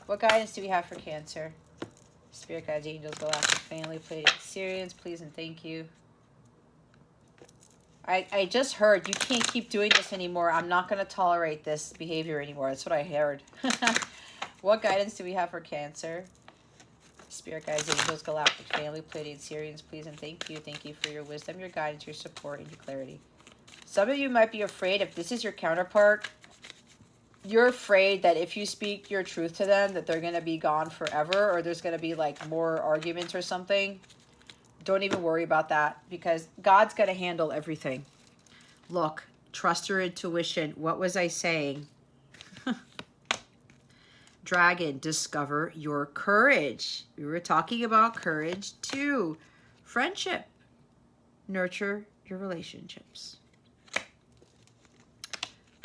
A: What guidance do we have for Cancer? Spirit guides, angels, galactic family, Pleiadian, Sirians, please and thank you. I just heard you can't keep doing this anymore. I'm not going to tolerate this behavior anymore. That's what I heard. What guidance do we have for Cancer? Spirit guides, angels, galactic family, Pleiadian, Sirians, please and thank you. Thank you for your wisdom, your guidance, your support, and your clarity. Some of you might be afraid if this is your counterpart. You're afraid that if you speak your truth to them, that they're going to be gone forever or there's going to be like more arguments or something. Don't even worry about that because God's going to handle everything. Look, trust your intuition. What was I saying? Dragon, discover your courage. We were talking about courage too. Friendship. Nurture your relationships.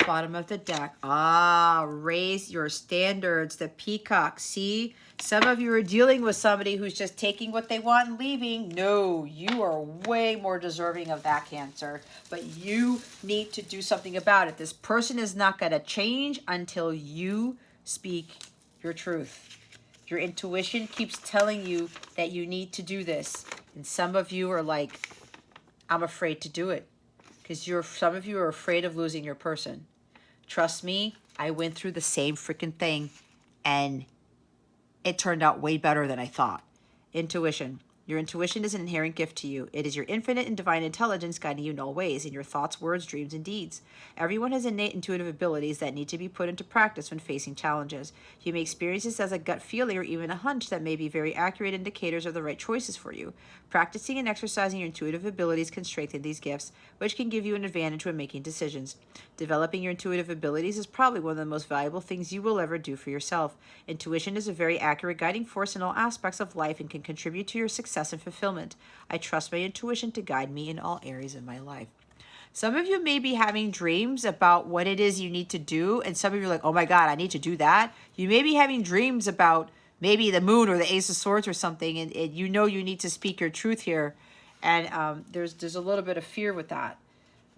A: Bottom of the deck. Raise your standards. The peacock. See, some of you are dealing with somebody who's just taking what they want and leaving. No, you are way more deserving of that, Cancer. But you need to do something about it. This person is not going to change until you speak your truth. Your intuition keeps telling you that you need to do this. And some of you are like, I'm afraid to do it. Because some of you are afraid of losing your person. Trust me, I went through the same freaking thing and it turned out way better than I thought. Intuition. Your intuition is an inherent gift to you. It is your infinite and divine intelligence guiding you in all ways, in your thoughts, words, dreams, and deeds. Everyone has innate intuitive abilities that need to be put into practice when facing challenges. You may experience this as a gut feeling or even a hunch that may be very accurate indicators of the right choices for you. Practicing and exercising your intuitive abilities can strengthen these gifts, which can give you an advantage when making decisions. Developing your intuitive abilities is probably one of the most valuable things you will ever do for yourself. Intuition is a very accurate guiding force in all aspects of life and can contribute to your success and fulfillment. I trust my intuition to guide me in all areas of my life. Some of you may be having dreams about what it is you need to do, and some of you are like, oh my God, I need to do that. You may be having dreams about maybe the moon or the Ace of Swords or something, and you know you need to speak your truth here, and there's a little bit of fear with that.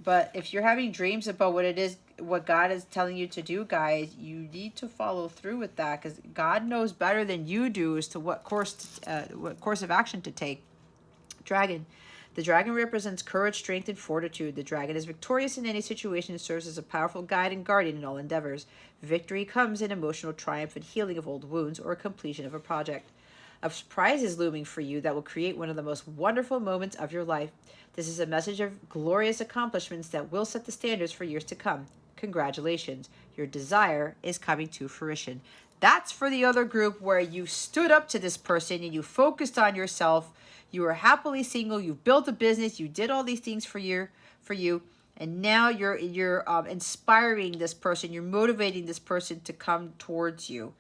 A: But if you're having dreams about what it is, what God is telling you to do, guys, you need to follow through with that because God knows better than you do as to what course of action to take. Dragon, The dragon represents courage, strength, and fortitude. The dragon is victorious in any situation and serves as a powerful guide and guardian in all endeavors. Victory comes in emotional triumph and healing of old wounds or completion of a project. A surprise is looming for you that will create one of the most wonderful moments of your life. This is a message of glorious accomplishments that will set the standards for years to come. Congratulations. Your desire is coming to fruition. That's for the other group where you stood up to this person and you focused on yourself. You were happily single. You built a business. You did all these things for you, and now you're inspiring this person. You're motivating this person to come towards you.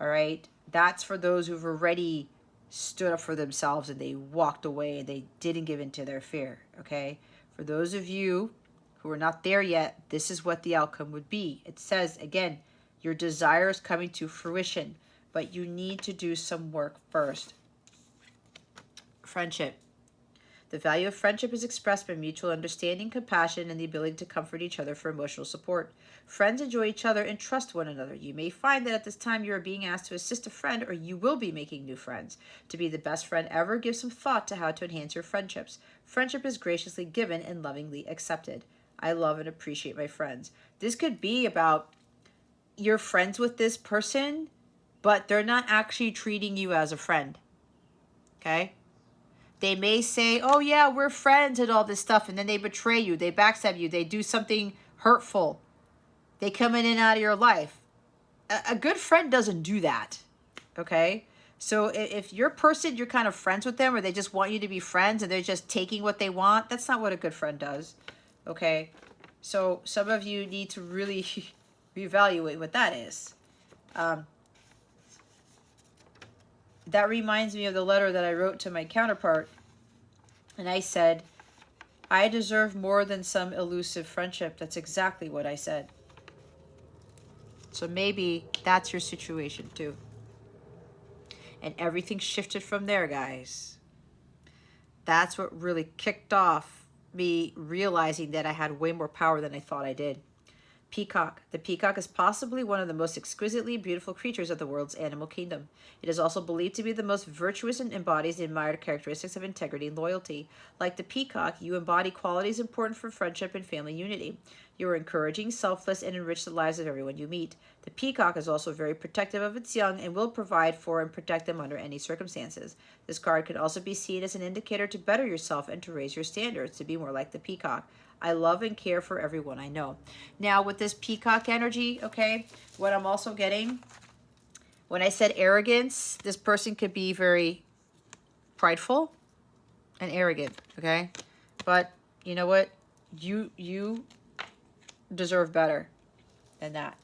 A: All right. That's for those who've already stood up for themselves and they walked away and they didn't give in to their fear. Okay. For those of you who are not there yet, this is what the outcome would be. It says, again, your desire is coming to fruition, but you need to do some work first. Friendship. The value of friendship is expressed by mutual understanding, compassion, and the ability to comfort each other for emotional support. Friends enjoy each other and trust one another. You may find that at this time you are being asked to assist a friend, or you will be making new friends. To be the best friend ever, give some thought to how to enhance your friendships. Friendship is graciously given and lovingly accepted. I love and appreciate my friends. This could be about you're friends with this person, but they're not actually treating you as a friend. Okay? They may say, oh yeah, we're friends and all this stuff, and then they betray you, they backstab you, they do something hurtful. They come in and out of your life. A good friend doesn't do that, okay? So if your person, you're kind of friends with them, or they just want you to be friends and they're just taking what they want, that's not what a good friend does, okay? So some of you need to really reevaluate what that is. That reminds me of the letter that I wrote to my counterpart. And I said, I deserve more than some elusive friendship. That's exactly what I said. So maybe that's your situation too. And everything shifted from there, guys. That's what really kicked off me realizing that I had way more power than I thought I did. Peacock. The peacock is possibly one of the most exquisitely beautiful creatures of the world's animal kingdom. It is also believed to be the most virtuous and embodies the admired characteristics of integrity and loyalty. Like the peacock, you embody qualities important for friendship and family unity. You are encouraging, selfless, and enrich the lives of everyone you meet. The peacock is also very protective of its young and will provide for and protect them under any circumstances. This card can also be seen as an indicator to better yourself and to raise your standards, to be more like the peacock. I love and care for everyone I know. Now, with this peacock energy, okay, what I'm also getting, when I said arrogance, this person could be very prideful and arrogant, okay? But you know what? You deserve better than that,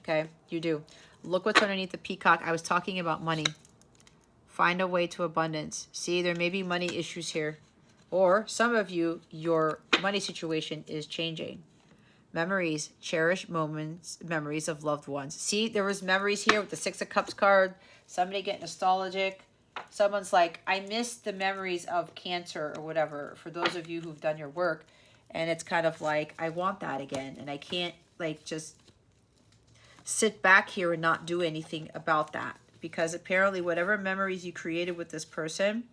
A: okay? You do. Look what's underneath the peacock. I was talking about money. Find a way to abundance. See, there may be money issues here. Or some of you, your money situation is changing. Memories, cherished moments, memories of loved ones. See, there was memories here with the Six of Cups card. Somebody get nostalgic. Someone's like, I miss the memories of cancer or whatever, for those of you who've done your work. And it's kind of like, I want that again. And I can't like just sit back here and not do anything about that. Because apparently whatever memories you created with this person,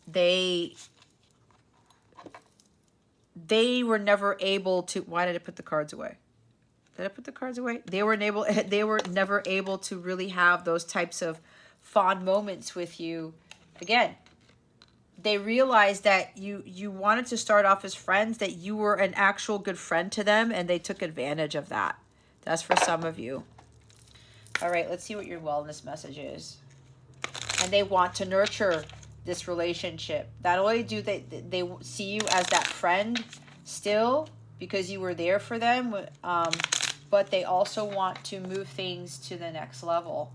A: they were never able to. Why did I put the cards away? Did I put the cards away? They were never able to really have those types of fond moments with you again. They realized that you wanted to start off as friends, that you were an actual good friend to them, and they took advantage of that. That's for some of you. All right, let's see what your wellness message is. And they want to nurture this relationship. Not only do they see you as that friend still because you were there for them, but they also want to move things to the next level.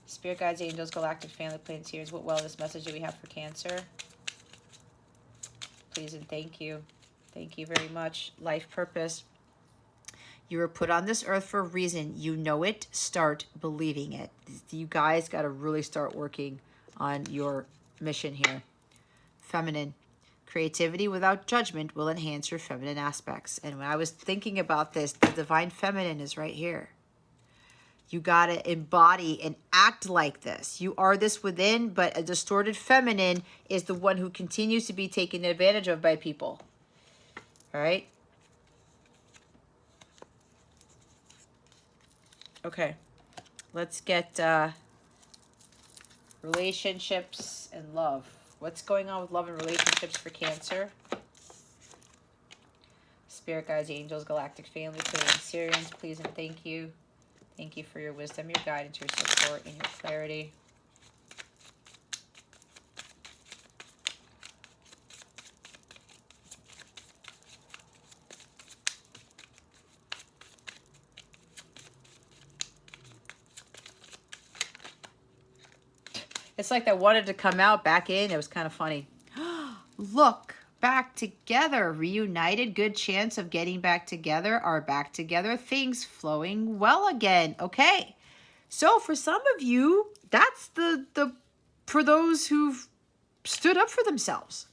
A: Spirit guides, angels, galactic family, planetarians, what wellness message do we have for Cancer? Please and thank you. Thank you very much. Life purpose. You were put on this earth for a reason. You know it. Start believing it. You guys got to really start working on your mission here. Feminine. Creativity without judgment will enhance your feminine aspects. And when I was thinking about this, the divine feminine is right here. You got to embody and act like this. You are this within, but a distorted feminine is the one who continues to be taken advantage of by people. All right? Okay. Let's get relationships and love. What's going on with love and relationships for Cancer? Spirit guides, angels, galactic family, clearing Syrians, please and thank you. Thank you for your wisdom, your guidance, your support, and your clarity. It's like that wanted to come out back in. It was kind of funny. Look, back together, reunited, good chance of getting back together, are back together, things flowing well again. Okay. So for some of you, that's the for those who've stood up for themselves.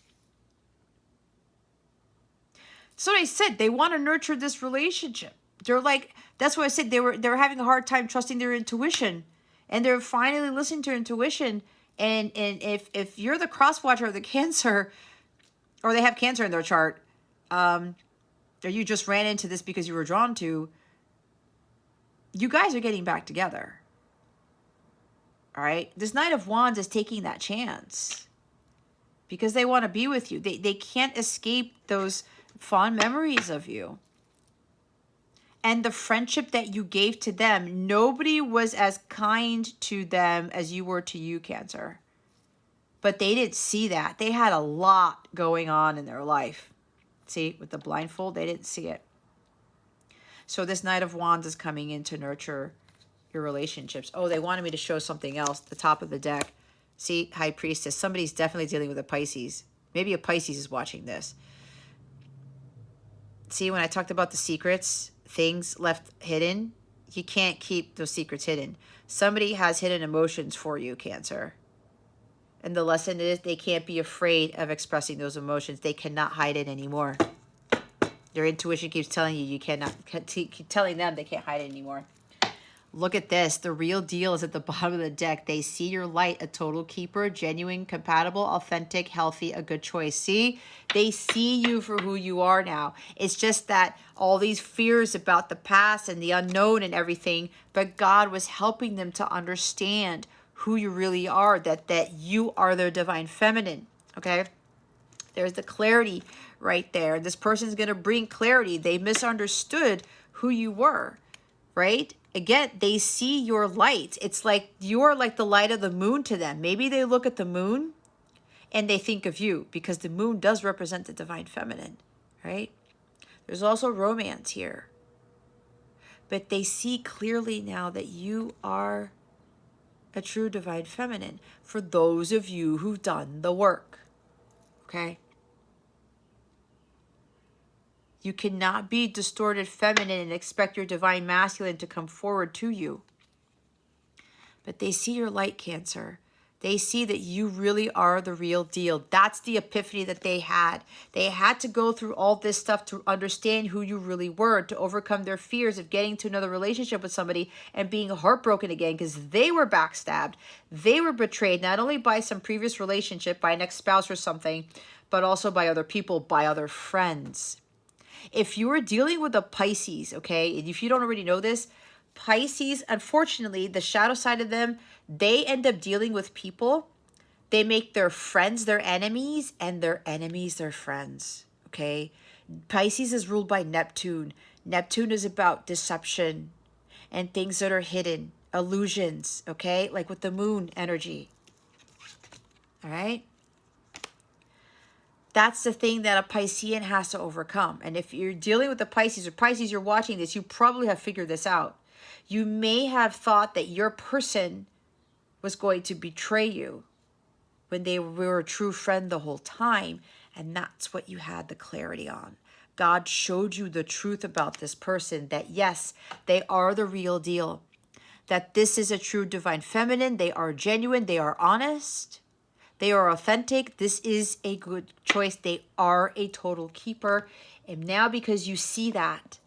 A: So I said they want to nurture this relationship. They're like, that's why I said they were having a hard time trusting their intuition, and they're finally listening to intuition. And if you're the cross watcher of the Cancer, or they have Cancer in their chart, or you just ran into this because you were drawn to, you guys are getting back together. All right? This Knight of Wands is taking that chance because they want to be with you. They can't escape those fond memories of you. And the friendship that you gave to them, nobody was as kind to them as you were to you, Cancer. But they didn't see that. They had a lot going on in their life. See, with the blindfold, they didn't see it. So this Knight of Wands is coming in to nurture your relationships. Oh, they wanted me to show something else. The top of the deck. See, High Priestess. Somebody's definitely dealing with a Pisces. Maybe a Pisces is watching this. See, when I talked about the secrets, things left hidden, you can't keep those secrets hidden. Somebody has hidden emotions for you, Cancer. And the lesson is they can't be afraid of expressing those emotions. They cannot hide it anymore. Their intuition keeps telling you cannot, keep telling them they can't hide it anymore. Look at this. The real deal is at the bottom of the deck. They see your light, a total keeper, genuine, compatible, authentic, healthy, a good choice. See? They see you for who you are now. It's just that all these fears about the past and the unknown and everything, but God was helping them to understand who you really are, that you are their divine feminine, okay? There's the clarity right there. This person's going to bring clarity. They misunderstood who you were, right? Again, they see your light. It's like you're like the light of the moon to them. Maybe they look at the moon and they think of you because the moon does represent the divine feminine, right? There's also romance here. But they see clearly now that you are a true divine feminine for those of you who've done the work, okay? You cannot be distorted feminine and expect your divine masculine to come forward to you. But they see your light, Cancer. They see that you really are the real deal. That's the epiphany that they had. They had to go through all this stuff to understand who you really were, to overcome their fears of getting to another relationship with somebody and being heartbroken again because they were backstabbed. They were betrayed, not only by some previous relationship, by an ex-spouse or something, but also by other people, by other friends. If you are dealing with a Pisces, okay, and if you don't already know this, Pisces, unfortunately, the shadow side of them, they end up dealing with people. They make their friends their enemies and their enemies their friends, okay? Pisces is ruled by Neptune. Neptune is about deception and things that are hidden, illusions, okay? Like with the moon energy, all right? That's the thing that a Piscean has to overcome. And if you're dealing with the Pisces, or Pisces, you're watching this, you probably have figured this out. You may have thought that your person was going to betray you when they were a true friend the whole time. And that's what you had the clarity on. God showed you the truth about this person, that yes, they are the real deal. That this is a true divine feminine. They are genuine. They are honest. They are authentic. This is a good choice. They are a total keeper. And now because you see that,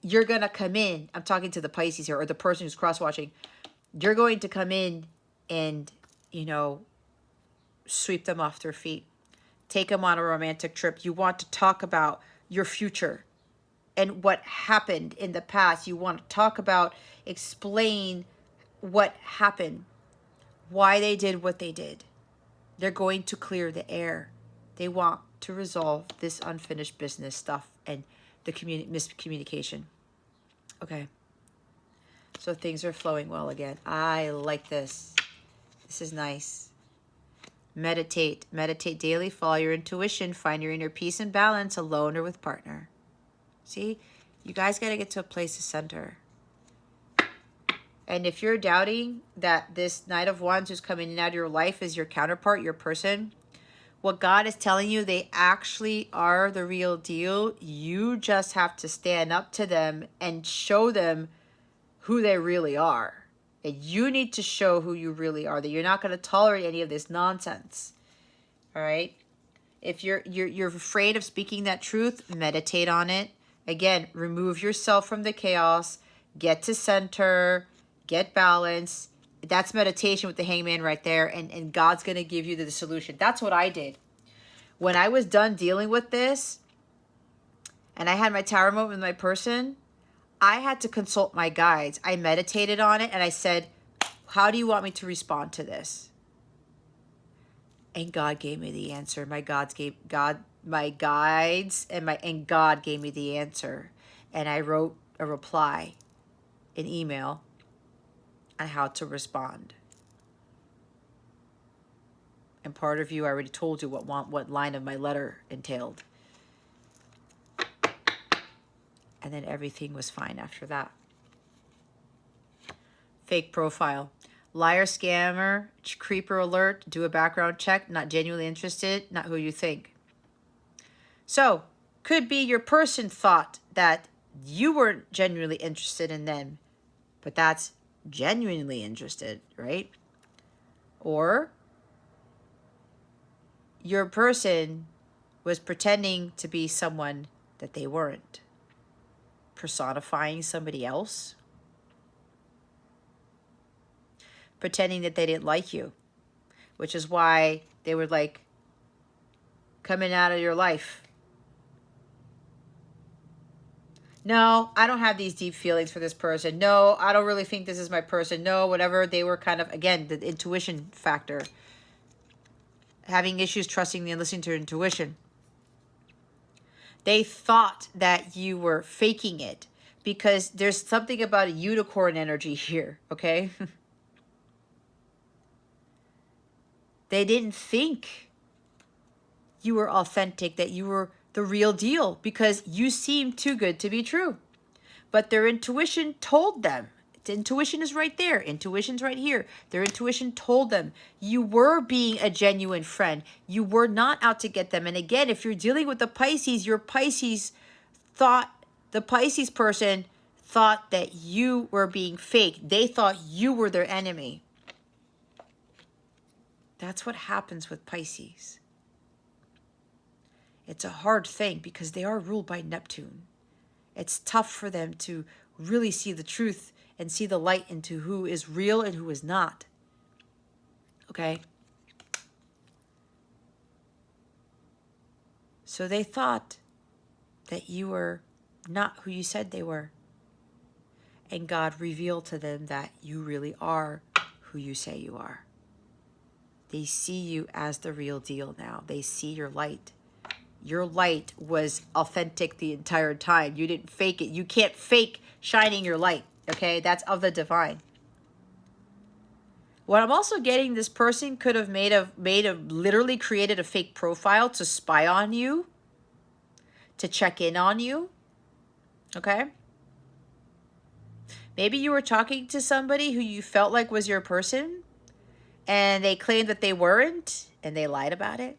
A: you're going to come in. I'm talking to the Pisces here, or the person who's cross-watching. You're going to come in and, you know, sweep them off their feet. Take them on a romantic trip. You want to talk about your future and what happened in the past. You want to talk about, explain what happened, why they did what they did. They're going to clear the air. They want to resolve this unfinished business stuff and the miscommunication. Okay. So things are flowing well again. I like this. This is nice. Meditate. Meditate daily. Follow your intuition. Find your inner peace and balance, alone or with partner. See? You guys got to get to a place of center. And if you're doubting that this Knight of Wands who's coming in out of your life is your counterpart, your person, what God is telling you, they actually are the real deal. You just have to stand up to them and show them who they really are. And you need to show who you really are, that you're not going to tolerate any of this nonsense. All right? If you're afraid of speaking that truth, meditate on it. Again, remove yourself from the chaos, get to center, get balance. That's meditation with the hangman right there. And God's going to give you the solution. That's what I did. When I was done dealing with this, and I had my tower moment with my person, I had to consult my guides. I meditated on it, and I said, how do you want me to respond to this? And God gave me the answer. My guides and God gave me the answer. And I wrote a reply, an email, on how to respond. And part of you, I already told you what line of my letter entailed. And then everything was fine after that. Fake profile. Liar, scammer, creeper alert, do a background check, not genuinely interested, not who you think. So, could be your person thought that you weren't genuinely interested in them, but that's genuinely interested, right? Or your person was pretending to be someone that they weren't, personifying somebody else, pretending that they didn't like you, which is why they were like coming out of your life. No, I don't have these deep feelings for this person. No, I don't really think this is my person. No, whatever. They were kind of, again, the intuition factor. Having issues trusting and listening to your intuition. They thought that you were faking it because there's something about a unicorn energy here, okay? They didn't think you were authentic, that you were the real deal, because you seemed too good to be true. But their intuition told them. Intuition is right there. Intuition's right here. Their intuition told them you were being a genuine friend. You were not out to get them. And again, if you're dealing with the Pisces, your Pisces thought, the Pisces person thought that you were being fake. They thought you were their enemy. That's what happens with Pisces. It's a hard thing because they are ruled by Neptune. It's tough for them to really see the truth and see the light into who is real and who is not. Okay? So they thought that you were not who you said they were. And God revealed to them that you really are who you say you are. They see you as the real deal now. They see your light. Your light was authentic the entire time. You didn't fake it. You can't fake shining your light, okay? That's of the divine. What I'm also getting, this person could have literally created a fake profile to spy on you, to check in on you, okay? Maybe you were talking to somebody who you felt like was your person, and they claimed that they weren't, and they lied about it.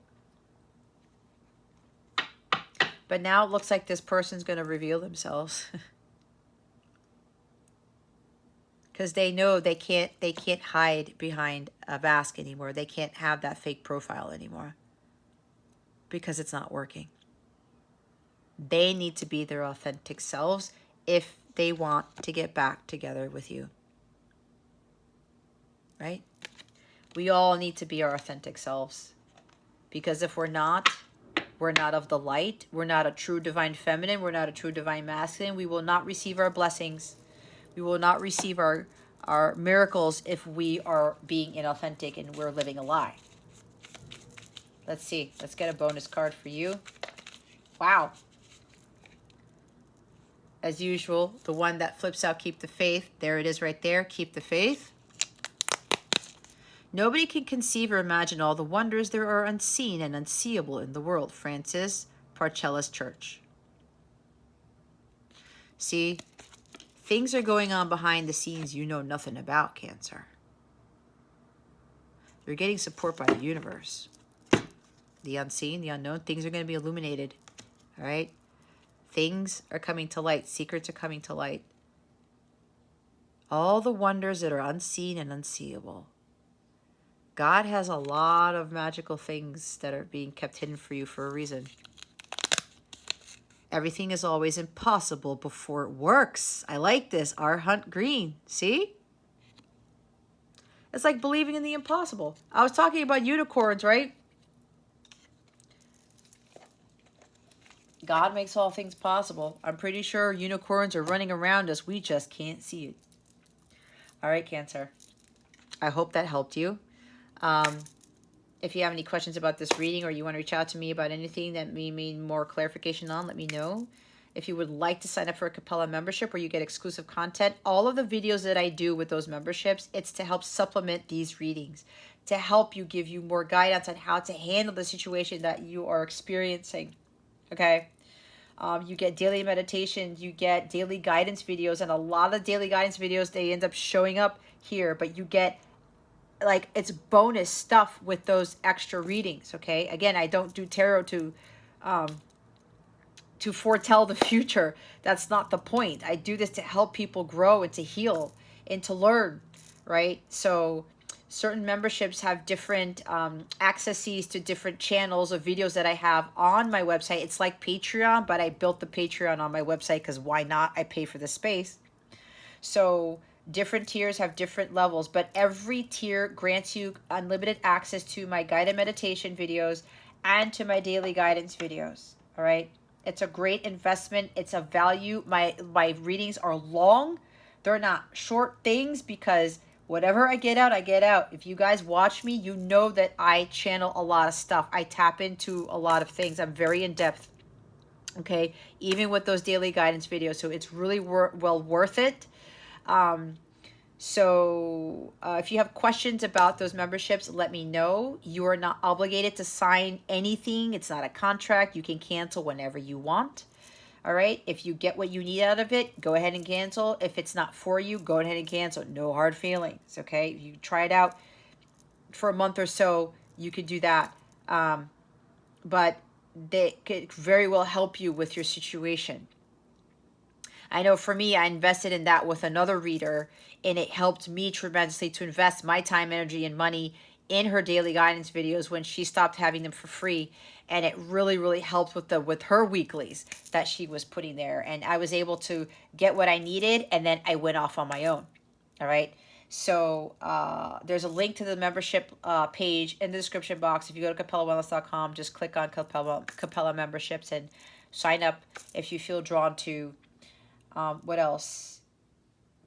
A: But now it looks like this person's going to reveal themselves. Because they know they can't hide behind a mask anymore. They can't have that fake profile anymore. Because it's not working. They need to be their authentic selves. if they want to get back together with you. Right? We all need to be our authentic selves. Because if we're not of the light. We're not a true divine feminine. We're not a true divine masculine. We will not receive our blessings. We will not receive our miracles if we are being inauthentic and we're living a lie. Let's see. Let's get a bonus card for you. Wow. As usual, the one that flips out, keep the faith. There it is right there. Keep the faith. Nobody can conceive or imagine all the wonders there are unseen and unseeable in the world. Francis Parcella's Church. See, things are going on behind the scenes you know nothing about, Cancer. You're getting support by the universe. The unseen, the unknown, things are going to be illuminated. All right? Things are coming to light. Secrets are coming to light. All the wonders that are unseen and unseeable. God has a lot of magical things that are being kept hidden for you for a reason. Everything is always impossible before it works. I like this. R. Hunt Green. See? It's like believing in the impossible. I was talking about unicorns, right? God makes all things possible. I'm pretty sure unicorns are running around us. We just can't see it. All right, Cancer. I hope that helped you. If you have any questions about this reading or you want to reach out to me about anything that may need more clarification on, let me know. If you would like to sign up for a Capella membership where you get exclusive content, all of the videos that I do with those memberships, it's to help supplement these readings, to help you, give you more guidance on how to handle the situation that you are experiencing. Okay? You get daily meditations, you get daily guidance videos, and a lot of daily guidance videos, they end up showing up here, but you get like it's bonus stuff with those extra readings. Okay, again, I don't do tarot to foretell the future. That's not the point. I do this to help people grow and to heal and to learn, right? So certain memberships have different accesses to different channels of videos that I have on my website. It's like Patreon, but I built the Patreon on my website because why not? I pay for the space. So different tiers have different levels, but every tier grants you unlimited access to my guided meditation videos and to my daily guidance videos. All right. It's a great investment. It's a value. My readings are long. They're not short things because whatever I get out, I get out. If you guys watch me, you know that I channel a lot of stuff. I tap into a lot of things. I'm very in depth. Okay. Even with those daily guidance videos. So it's really well worth it. If you have questions about those memberships, let me know. You are not obligated to sign anything. It's not a contract. You can cancel whenever you want. All right. If you get what you need out of it, go ahead and cancel. If it's not for you, go ahead and cancel. No hard feelings. Okay. If you try it out for a month or so, you could do that. But they could very well help you with your situation. I know for me, I invested in that with another reader, and it helped me tremendously to invest my time, energy, and money in her daily guidance videos when she stopped having them for free. And it really, really helped with her weeklies that she was putting there. And I was able to get what I needed, and then I went off on my own. All right. So there's a link to the membership page in the description box. If you go to CapellaWellness.com, just click on Capella memberships and sign up if you feel drawn to. What else?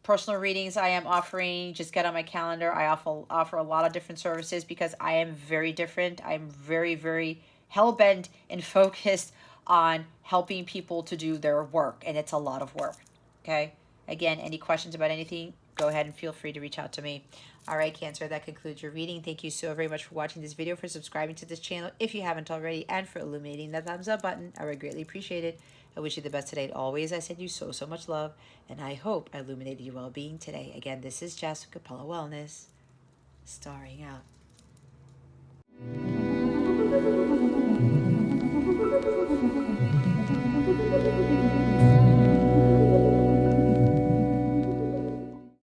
A: Personal readings I am offering. Just get on my calendar. I offer a lot of different services because I am very different. I'm very, very hell-bent and focused on helping people to do their work. And it's a lot of work. Okay? Again, any questions about anything, go ahead and feel free to reach out to me. All right, Cancer, that concludes your reading. Thank you so very much for watching this video, for subscribing to this channel if you haven't already, and for illuminating that thumbs up button. I would greatly appreciate it. I wish you the best today. Always, I send you so, so much love, and I hope I illuminated your well-being today. Again, this is Jess with Capella Wellness, starring out.